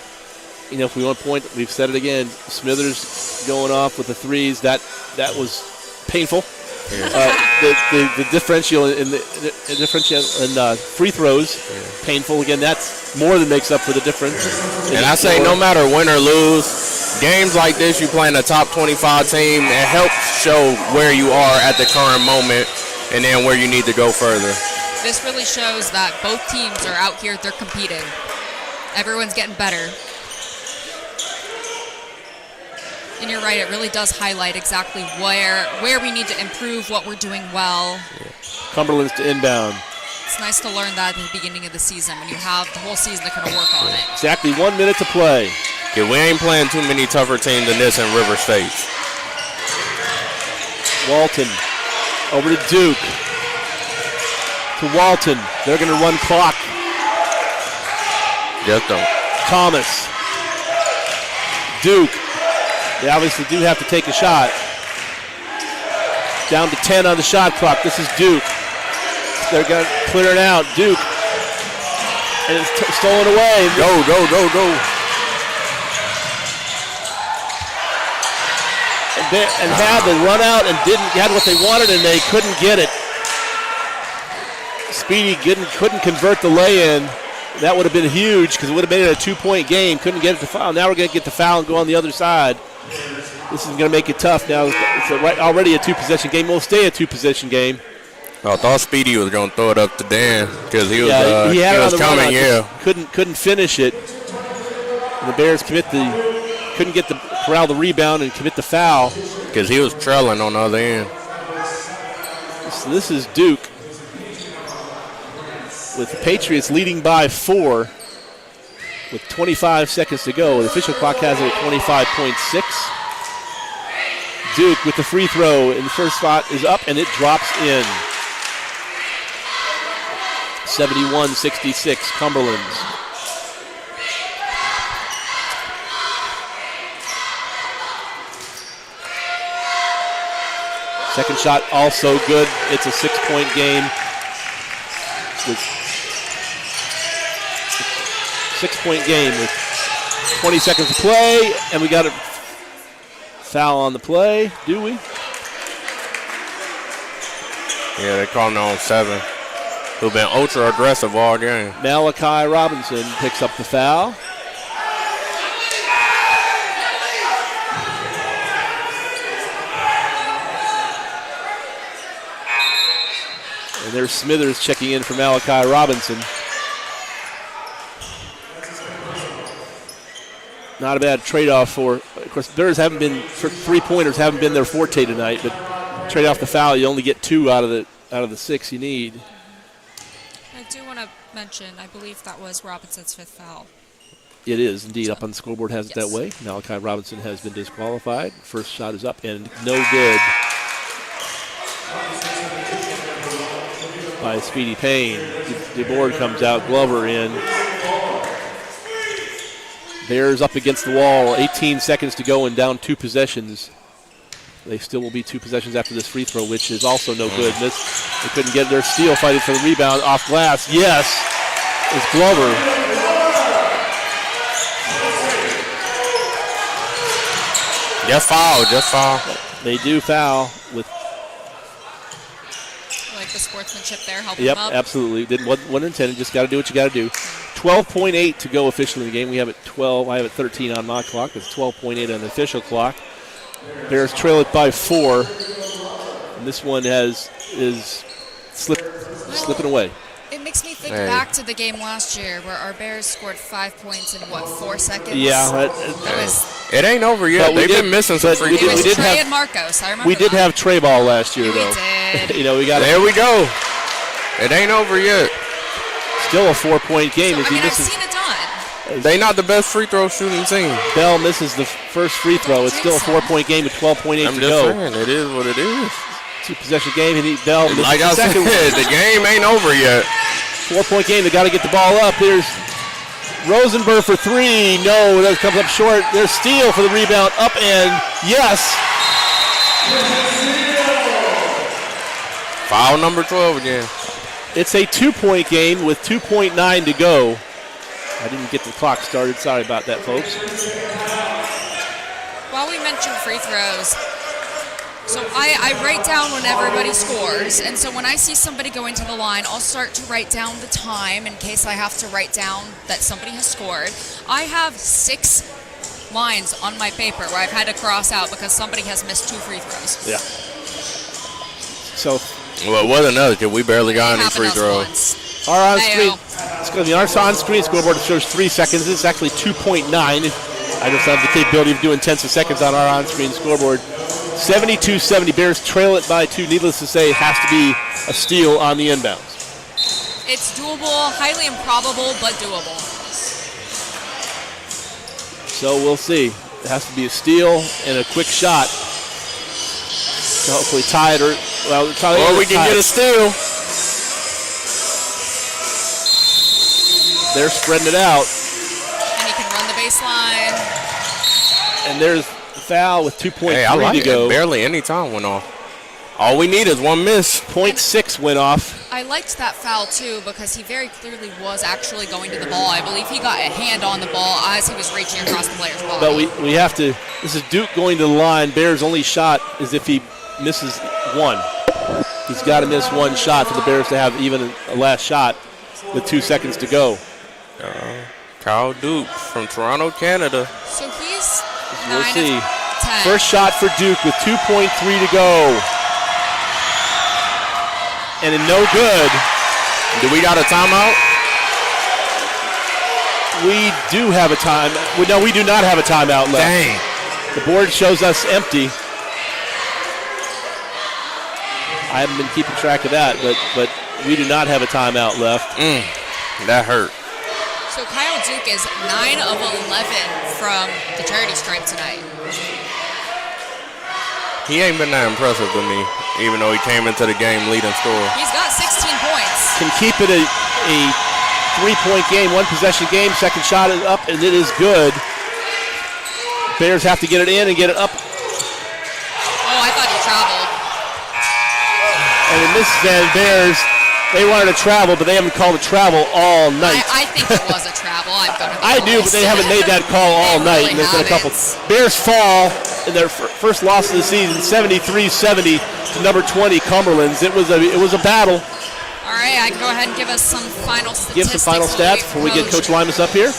if we want to point, we've said it again. Smithers going off with the threes, that was painful. Yeah. The differential in free throws, painful. Again, that's more than makes up for the difference. And I say, no matter win or lose, games like this, you playing a top 25 team. It helps show where you are at the current moment and then where you need to go further. This really shows that both teams are out here, they're competing. Everyone's getting better. And you're right, it really does highlight exactly where we need to improve, what we're doing well. Cumberlands to inbound. It's nice to learn that at the beginning of the season when you have the whole season to kind of work on it. Exactly 1 minute to play. Yeah, we ain't playing too many tougher teams than this in River State. Walton over to Duke. To Walton. They're going to run clock. Just don't. Thomas. Duke. They obviously do have to take a shot. Down to 10 on the shot clock. This is Duke. They're going to clear it out. Duke. And it's stolen away. Go. And had the run out and had what they wanted, and they couldn't get it. Speedy couldn't convert the lay-in. That would have been huge because it would have made it a 2-point game. Couldn't get it to foul. Now we're going to get the foul and go on the other side. This is going to make it tough. Now it's already a two-possession game. We'll stay a two-possession game. I thought Speedy was going to throw it up to Dan because he was, he was coming. Yeah, couldn't finish it. And the Bears couldn't get the corral the rebound and commit the foul because he was trailing on the other end. So this is Duke with the Patriots leading by 4 with 25 seconds to go. The official clock has it at 25.6. Duke with the free throw in the first spot is up and it drops in. 71-66 Cumberlands. Second shot also good. It's a 6-point game. With 6-point game with 20 seconds to play, and we got a foul on the play. Do we? Yeah, they called him on 7. Who've been ultra aggressive all game. Malachi Robinson picks up the foul. And there's Smithers checking in for Malachi Robinson. Not a bad trade-off for, of course, Bears haven't been, for three-pointers haven't been their forte tonight, but trade off the foul, you only get 2 out of the 6 you need. I do want to mention, I believe that was Robinson's 5th foul. It is indeed. Up on the scoreboard has it that way. Malachi Robinson has been disqualified. First shot is up and no good. By Speedy Payne. DeBoard comes out, Glover in. Bears up against the wall, 18 seconds to go and down 2 possessions. They still will be 2 possessions after this free throw, which is also no good. They couldn't get their steal, fighting for the rebound off glass. Yes, it's Glover. Just foul. They do foul with. Like the sportsmanship there, helping them up. Yep, absolutely. Didn't wasn't intended. Just got to do what you got to do. 12.8 to go officially in the game. We have it 12. I have it 13 on my clock. It's 12.8 on the official clock. Bears trail it by 4, and this one is slipping away. It makes me think back to the game last year where our Bears scored 5 points in 4 seconds. Yeah, it ain't over yet. They've been missing some free throws. It was Trey and Marcos. I remember. We did have Trey ball last year, though. We did. We got. There we go. It ain't over yet. Still a 4-point game. So, I've seen it done. They not the best free throw shooting team. Bell misses the first free throw. It's still a 4-point game with 12.8 to go. I'm just saying, it is what it is. 2-possession game, and Bell misses like the I second said, the game ain't over yet. 4-point game. They got to get the ball up. Here's Rosenberg for 3. No, that comes up short. There's Steele for the rebound. Up and yes. Foul number 12 again. It's a 2-point game with 2.9 to go. I didn't get the clock started. Sorry about that, folks. While we mentioned free throws, so I write down when everybody scores, and so when I see somebody going to the line, I'll start to write down the time in case I have to write down that somebody has scored. I have 6 lines on my paper where I've had to cross out because somebody has missed 2 free throws. Yeah. So. Well, it wasn't us because we barely got any It free happened throws. once. Our on-screen, it's going to be our on-screen scoreboard shows 3 seconds. It's actually 2.9. I just have the capability of doing tenths of seconds on our on-screen scoreboard. 72-70. Bears trail it by 2. Needless to say, it has to be a steal on the inbounds. It's doable, highly improbable, but doable. So we'll see. It has to be a steal and a quick shot to hopefully tie it, or we can get a steal. They're spreading it out. And he can run the baseline. And there's the foul with 2.3 to go. Barely any time went off. All we need is one miss. 0.6 went off. I liked that foul, too, because he very clearly was actually going to the ball. I believe he got a hand on the ball as he was reaching across the player's body. But we have to, this is Duke going to the line. Bears' only shot is if he misses 1. He's got to miss 1 shot for the Bears to have even a last shot with 2 seconds to go. Kyle Duke from Toronto, Canada. So he's We'll 9 see. of 10. First shot for Duke with 2.3 to go. And no good. Do we got a timeout? We do have a time. No, we do not have a timeout left. Dang. The board shows us empty. I haven't been keeping track of that, but we do not have a timeout left. That hurt. So Kyle Duke is 9 of 11 from the charity stripe tonight. He ain't been that impressive to me, even though he came into the game leading scorer. He's got 16 points. Can keep it a 3-point game, 1-possession game. Second shot is up, and it is good. Bears have to get it in and get it up. Oh, I thought he traveled. And in this end, Bears, they wanted to travel, but they haven't called a travel all night. I think it was a travel. I'm going to be I do, but they haven't made that call all night. Really And there's been a couple. haven't. Bears fall in their first loss of the season, 73-70 to number 20 Cumberlands. It was a battle. All right, I can go ahead and give us some final statistics. Give some final stats before we get Coach Limas up here.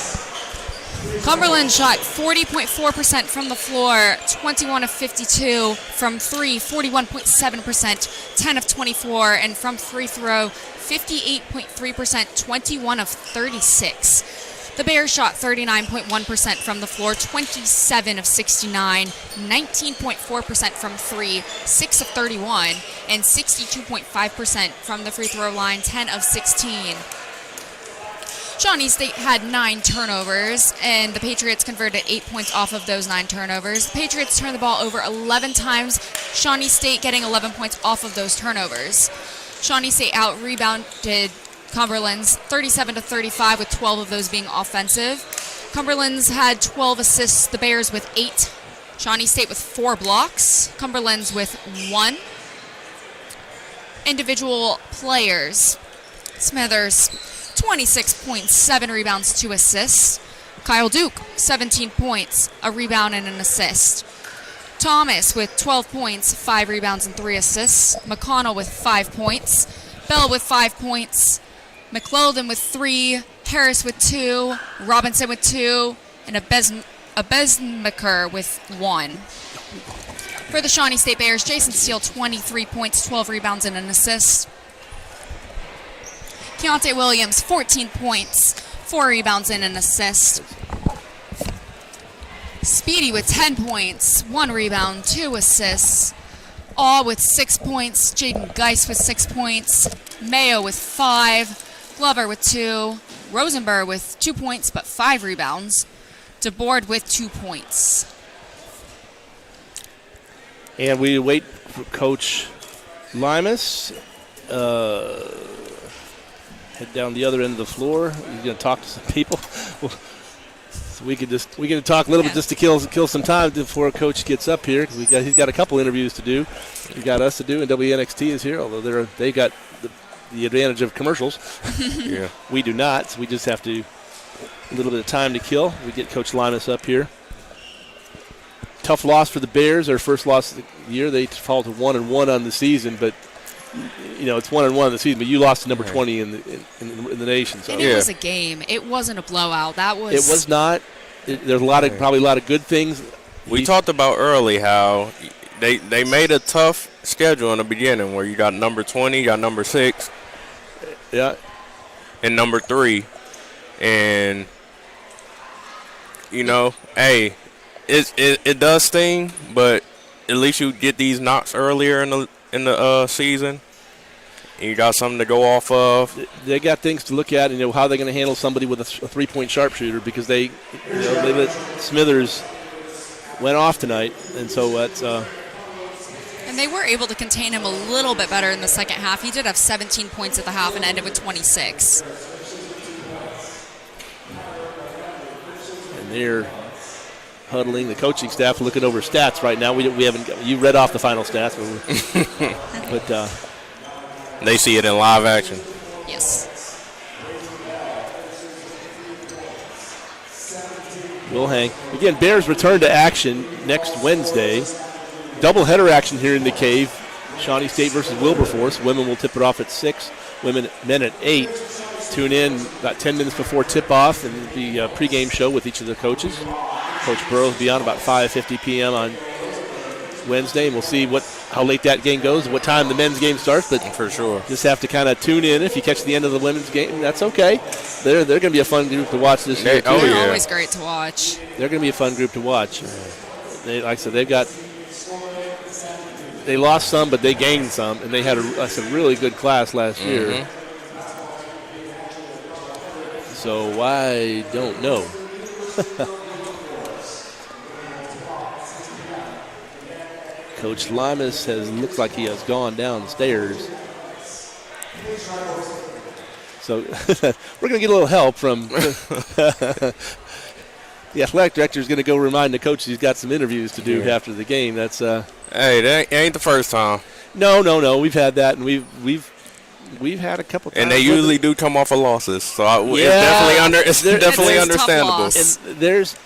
Cumberland shot 40.4% from the floor, 21 of 52 from 3, 41.7%, 10 of 24, and from free throw, 58.3%, 21 of 36. The Bears shot 39.1% from the floor, 27 of 69, 19.4% from 3, 6 of 31, and 62.5% from the free throw line, 10 of 16. Shawnee State had 9 turnovers, and the Patriots converted 8 points off of those 9 turnovers. The Patriots turned the ball over 11 times, Shawnee State getting 11 points off of those turnovers. Shawnee State out-rebounded Cumberlands 37-35, with 12 of those being offensive. Cumberlands had 12 assists, the Bears with 8. Shawnee State with 4 blocks, Cumberlands with 1. Individual players, Smithers, 26.7 rebounds, 2 assists. Kyle Duke, 17 points, a rebound and an assist. Thomas with 12 points, 5 rebounds and 3 assists. McConnell with 5 points. Bell with 5 points. McLaughlin with 3. Harris with 2. Robinson with 2. And Abesmaker with 1. For the Shawnee State Bears, Jason Steele, 23 points, 12 rebounds and an assist. Keontae Williams, 14 points, 4 rebounds and an assist. Speedy with 10 points, 1 rebound, 2 assists. Awe with 6 points, Jaden Geis with 6 points, Mayo with 5, Glover with 2, Rosenberg with 2 points but 5 rebounds, DeBoard with 2 points. And we wait for Coach Limas. Head down the other end of the floor. He's going to talk to some people. So we can talk a little bit just to kill some time before Coach gets up here. He's got a couple interviews to do. He got us to do, and WNXT is here. Although they got the advantage of commercials. Yeah, we do not. So we just have to a little bit of time to kill. We get Coach Limas up here. Tough loss for the Bears. Their first loss of the year. They fall to 1-1 on the season, but. You know, it's 1-1 in the season, but you lost to number 20 in the nation. So and it was a game. It wasn't a blowout. That was. It was not. there's probably a lot of good things. We talked about early how they made a tough schedule in the beginning where you got number 20, you got number 6, and number 3, and hey, it does sting, but at least you get these knocks earlier in the season. And you got something to go off of. They got things to look at, how they're going to handle somebody with a 3-point sharpshooter because they let Smithers went off tonight, and so that's. And they were able to contain him a little bit better in the second half. He did have 17 points at the half and ended with 26. And they're huddling. The coaching staff looking over stats right now. We haven't. You read off the final stats, but they see it in live action. Yes. We'll hang. Again, Bears return to action next Wednesday. Doubleheader action here in the Cave. Shawnee State versus Wilberforce. Women will tip it off at 6. Men at 8. Tune in about 10 minutes before tip-off and the pregame show with each of the coaches. Coach Burrows will be on about 5:50 p.m. on Wednesday, and we'll see how late that game goes and what time the men's game starts. But for sure, just have to kind of tune in. If you catch the end of the women's game, that's okay. They're going to be a fun group to watch this year. They're always great to watch. They're going to be a fun group to watch. Like I said, they lost some, but they gained some, and they had a really good class last year. So I don't know. Coach Limas looks like he has gone downstairs. So we're going to get a little help from the athletic director is going to go remind the coach he's got some interviews to do after the game. That's hey, that ain't the first time. No. We've had that, and we've had a couple times. And they usually do come off of losses, so it's definitely understandable. And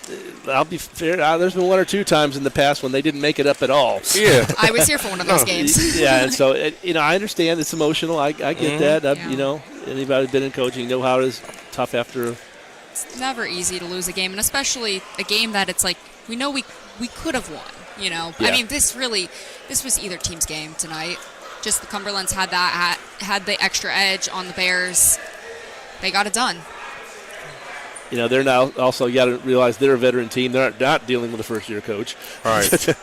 I'll be fair. There's been 1 or 2 times in the past when they didn't make it up at all. Yeah, I was here for one of those games. Yeah, and so I understand it's emotional. I get that. Anybody who's been in coaching know how it is tough after. It's never easy to lose a game, and especially a game that it's like we know we could have won. Yeah. I mean, this was either team's game tonight. Just the Cumberlands had the extra edge on the Bears. They got it done. They're now also, you got to realize they're a veteran team. They're not dealing with a first-year coach. All right.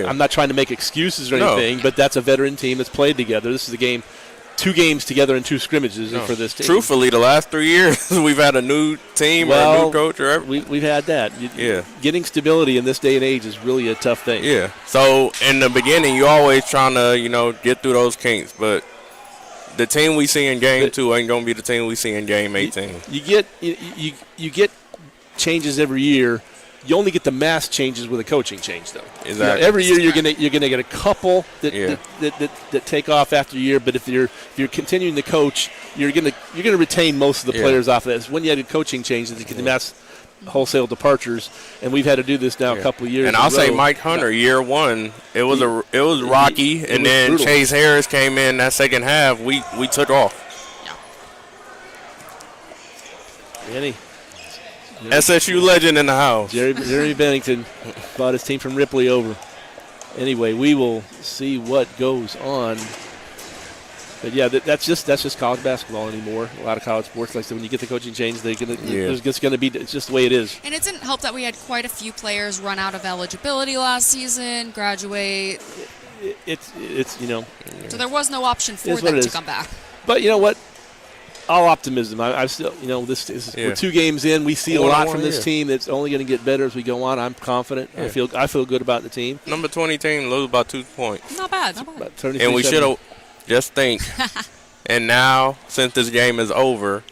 I'm not trying to make excuses or anything, but that's a veteran team that's played together. This is a game, 2 games together in 2 scrimmages for this team. Truthfully, the last 3 years we've had a new team or a new coach or everything. We've had that. Getting stability in this day and age is really a tough thing. Yeah. So in the beginning, you're always trying to get through those kinks, but the team we see in game 2 ain't gonna be the team we see in game 18. You get changes every year. You only get the mass changes with a coaching change, though. Exactly. Every year you're gonna get a couple that take off after a year. But if you're continuing to coach, you're gonna retain most of the players off of that. It's when you had a coaching change that you get the mass wholesale departures, and we've had to do this now a couple of years. And I'll say Mike Hunter, year 1, it was rocky, and then brutal. Chase Harris came in that second half. We took off. Any SSU legend in the house. Jerry Bennington brought his team from Ripley over. Anyway, we will see what goes on. But that's just college basketball anymore. A lot of college sports, like I said, when you get the coaching change, it's just going to be. It's just the way it is. And it didn't help that we had quite a few players run out of eligibility last season, graduate. It's So there was no option for them to come back. But you know what? All optimism. I still, we're 2 games in. We see a lot from this team. It's only going to get better as we go on. I'm confident. Yeah. I feel good about the team. Number 20 team lose by 2 points. Not bad. And we should have. Just think, and now, since this game is over,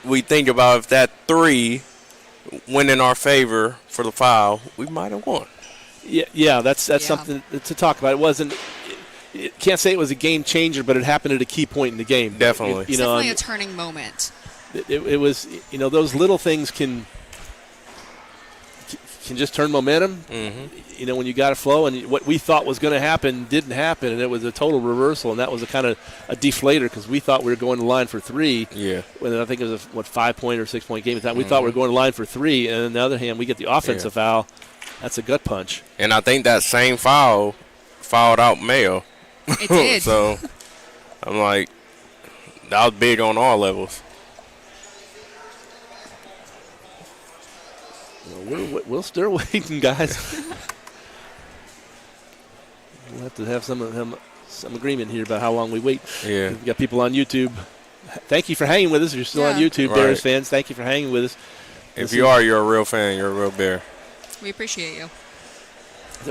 we think about if that 3 went in our favor for the foul, we might have won. Yeah, that's something to talk about. It wasn't. Can't say it was a game changer, but it happened at a key point in the game. Definitely. It's definitely a turning moment. It was, those little things can can just turn momentum. You know, when you got a flow, and what we thought was going to happen didn't happen, and it was a total reversal, and that was a kind of a deflator because we thought we were going to line for 3. Yeah. When I think it was a 5-point or 6-point game. We thought we were going to line for 3, and on the other hand, we get the offensive foul. That's a gut punch. And I think that same foul fouled out Mayo. It did. So I'm like, that was big on all levels. Well, we're still waiting, guys. We'll have to have some agreement here about how long we wait. Yeah. We've got people on YouTube. Thank you for hanging with us. If you're still on YouTube, Bears fans, thank you for hanging with us. If you are, you're a real fan. You're a real Bear. We appreciate you.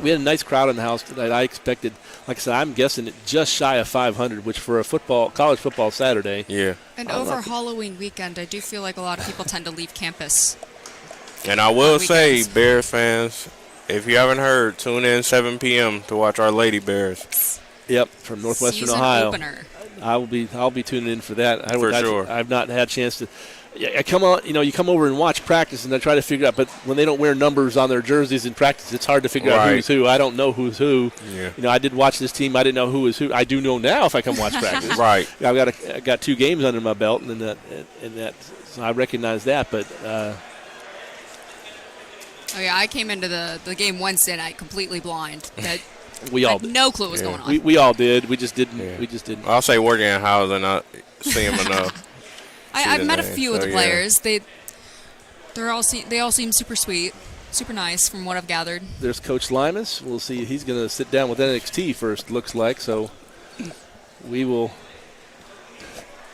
We had a nice crowd in the house tonight. I expected, like I said, I'm guessing just shy of 500, which for a college football Saturday. Yeah. And over Halloween weekend, I do feel like a lot of people tend to leave campus. And I will say, Bears fans, if you haven't heard, tune in 7 p.m. to watch our Lady Bears. Yep, from Northwestern Season Ohio. Opener. I'll be tuning in for that. Sure. I've not had a chance to. I come on, you come over and watch practice, and I try to figure out. But when they don't wear numbers on their jerseys in practice, it's hard to figure out who's who. I don't know who's who. Yeah. I did watch this team. I didn't know who was who. I do know now if I come watch practice. Right. I got 2 games under my belt, and that so I recognize that. But oh yeah, I came into the game Wednesday night completely blind. That we all had no clue what was going on. We all did. We just didn't. Yeah. We just didn't. I'll say working in housing, I see him enough. I've met a few of the players. They all seem super sweet, super nice from what I've gathered. There's Coach Limas. We'll see. He's going to sit down with NXT first, looks like. So we will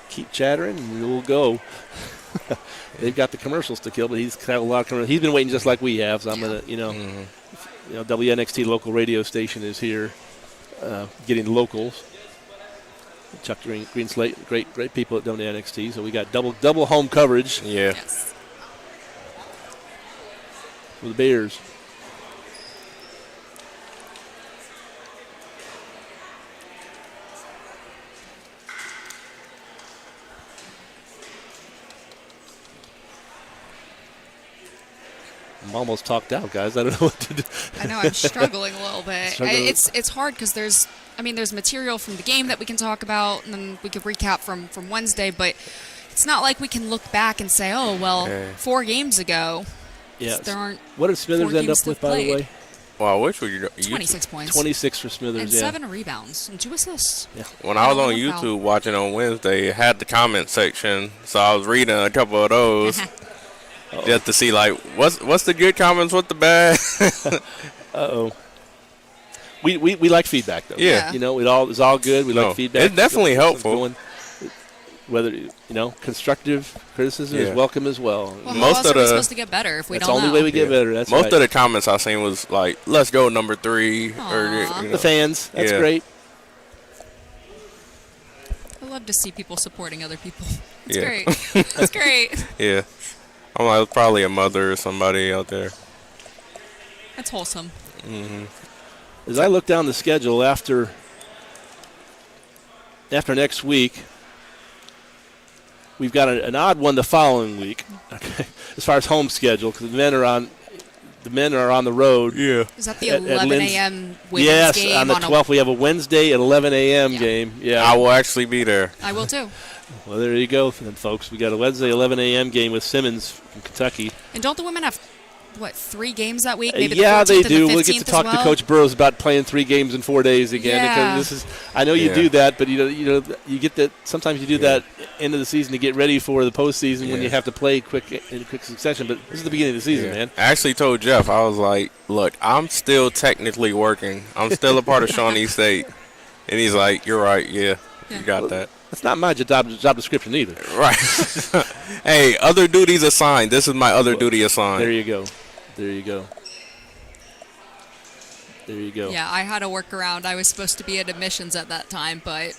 keep chattering and we'll go. They've got the commercials to kill, but he's got a lot of commercials. He's been waiting just like we have. So I'm going to, WNXT local radio station is here, getting the locals. Chuck Green Slate, great people at WNXT. So we got double home coverage. Yeah. Yes. For the Bears. I'm almost talked out, guys. I don't know what to do. I know I'm struggling a little bit. It's hard because there's material from the game that we can talk about, and then we could recap from Wednesday. But it's not like we can look back and say, oh well, 4 games ago. Yes. There aren't. What did Smithers end up with, by the way? Wow, which were you? 26 points. 26 for Smithers, and 7 rebounds and 2 assists. Yeah. When I was on YouTube watching on Wednesday, it had the comment section, so I was reading a couple of those just to see like what's the good comments, what the bad. We like feedback though. Yeah. It's all good. We like feedback. It's definitely helpful. Whether constructive criticism is welcome as well. Well, how else are we supposed to get better if we don't know? That's the only way we get better. That's most of the comments I seen was like, "Let's go number 3." The fans. That's great. I love to see people supporting other people. It's Yeah. great. That's great. Yeah. I'm like, it's probably a mother or somebody out there. That's wholesome. Mm-hmm. As I look down the schedule after next week, we've got an odd one the following week. Okay, as far as home schedule, because the men are on the road. Yeah. Is that the 11 a.m. women's yes, game? Yes, on the 12th we have a Wednesday at 11 a.m. game. Yeah, I will actually be there. I will too. Well, there you go, then, folks. We got a Wednesday 11 a.m. game with Simmons from Kentucky. And don't the women have 3 games that week? Maybe yeah, the 14th they do. And the 15th we'll get to talk to Coach Burrows about playing 3 games in 4 days again. Yeah. Because I know you do that, but you get that. Sometimes you do that end of the season to get ready for the postseason when you have to play in quick succession. But this is the beginning of the season, man. I actually told Jeff, I was like, "Look, I'm still technically working. I'm still a part of Shawnee State," and he's like, "You're right. Yeah, you got that." That's not my job description either. Right. Hey, other duties assigned. This is my other duty assigned. There you go. Yeah, I had to work around. I was supposed to be at admissions at that time, but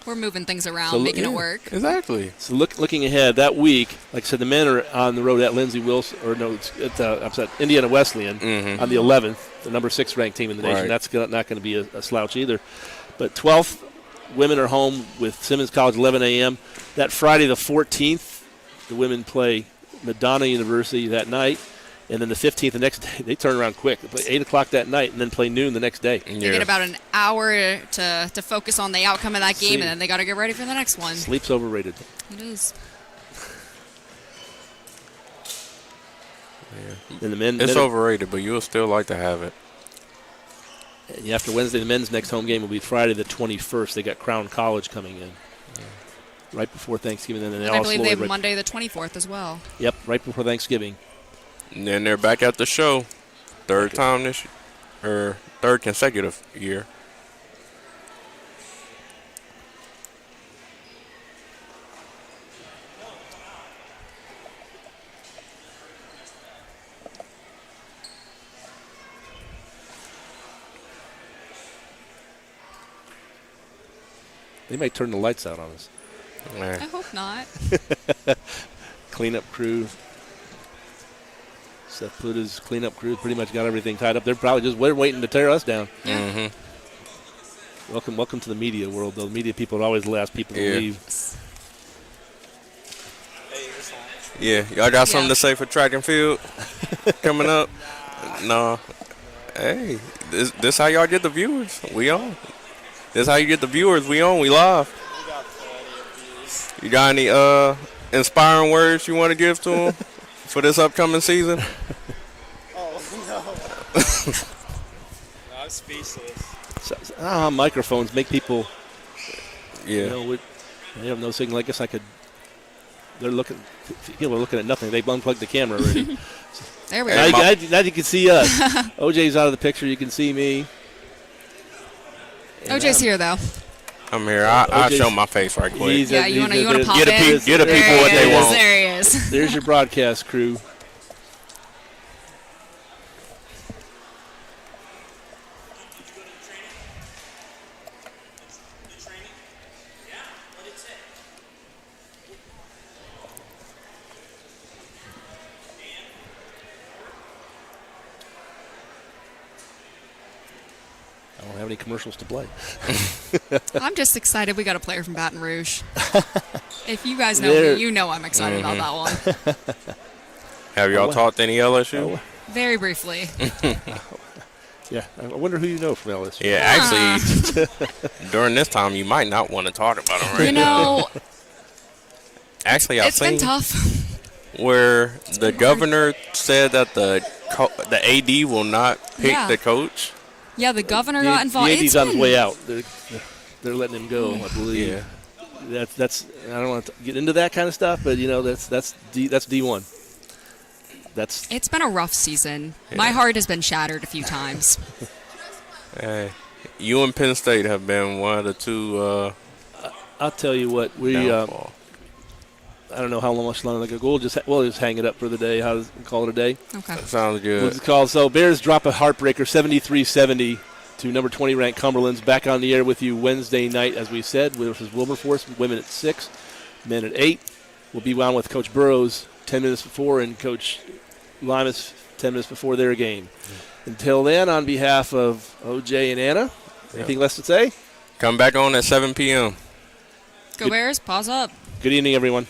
we're moving things around, making it work. Exactly. So looking ahead, that week, like I said, the men are on the road at Lindsey Wilson, or no, it's at Indiana Wesleyan on the 11th, the number 6 ranked team in the nation. Right. That's not going to be a slouch either. But 12th, women are home with Simmons College, 11 a.m. That Friday the 14th, the women play Madonna University that night. And then the 15th, the next day, they turn around quick. They play 8 o'clock that night and then play noon the next day. They get about an hour to focus on the outcome of that game, and then they got to get ready for the next one. Sleep's overrated. It is. Yeah. And the men, it's overrated, but you'll still like to have it. And after Wednesday, the men's next home game will be Friday the 21st. They got Crown College coming in. Right before Thanksgiving. And then I believe they have Monday the 24th as well. Yep, right before Thanksgiving. And then they're back at the show. Third time this year, or third consecutive year. They might turn the lights out on us. I hope not. Cleanup crew. Seth Pluta's cleanup crew pretty much got everything tied up. They're probably just waiting to tear us down. Yeah. Welcome to the media world, though. The media people are always the last people to leave. Yeah, y'all got something to say for track and field coming up? No. Hey, this how y'all get the viewers. We on. This how you get the viewers. We on. We live. You got any inspiring words you want to give to them for this upcoming season? Oh, no. I'm speechless. Microphones make people. Yeah. They have no signal. I guess I could. They're looking. People are looking at nothing. They've unplugged the camera already. There we go. Now you can see us. OJ's out of the picture. You can see me. And OJ's here, though. I'm here. I'll show my face right quick. Yeah, you want to pop get in? Get the people what they want. There he is. There's your broadcast crew. I don't have any commercials to play. I'm just excited we got a player from Baton Rouge. If you guys know me, you know I'm excited about that one. Have y'all talked any LSU? Very briefly. Yeah, I wonder who you know from LSU. Yeah, actually, during this time, you might not want to talk about them right You know, Actually, I've it's been seen tough. where the governor said that the AD will not pick the coach. Yeah, the governor got involved. The AD's on his way out. They're letting him go, I believe. Yeah. That's. I don't want to get into that kind of stuff, but that's D1. It's been a rough season. Yeah. My heart has been shattered a few times. Hey, you and Penn State have been one of the two. I'll tell you what, I don't know how much longer. We'll just hang it up for the day. How does we call it a day? Okay. That sounds good. What's it called? So Bears drop a heartbreaker, 73-70 to number 20 ranked Cumberlands. Back on the air with you Wednesday night, as we said, versus Wilberforce. Women at 6, men at 8. We'll be on with Coach Burrows 10 minutes before and Coach Limas 10 minutes before their game. Until then, on behalf of OJ and Anna, anything less to say? Come back on at 7 p.m. Go Bears. Pause up. Good evening, everyone.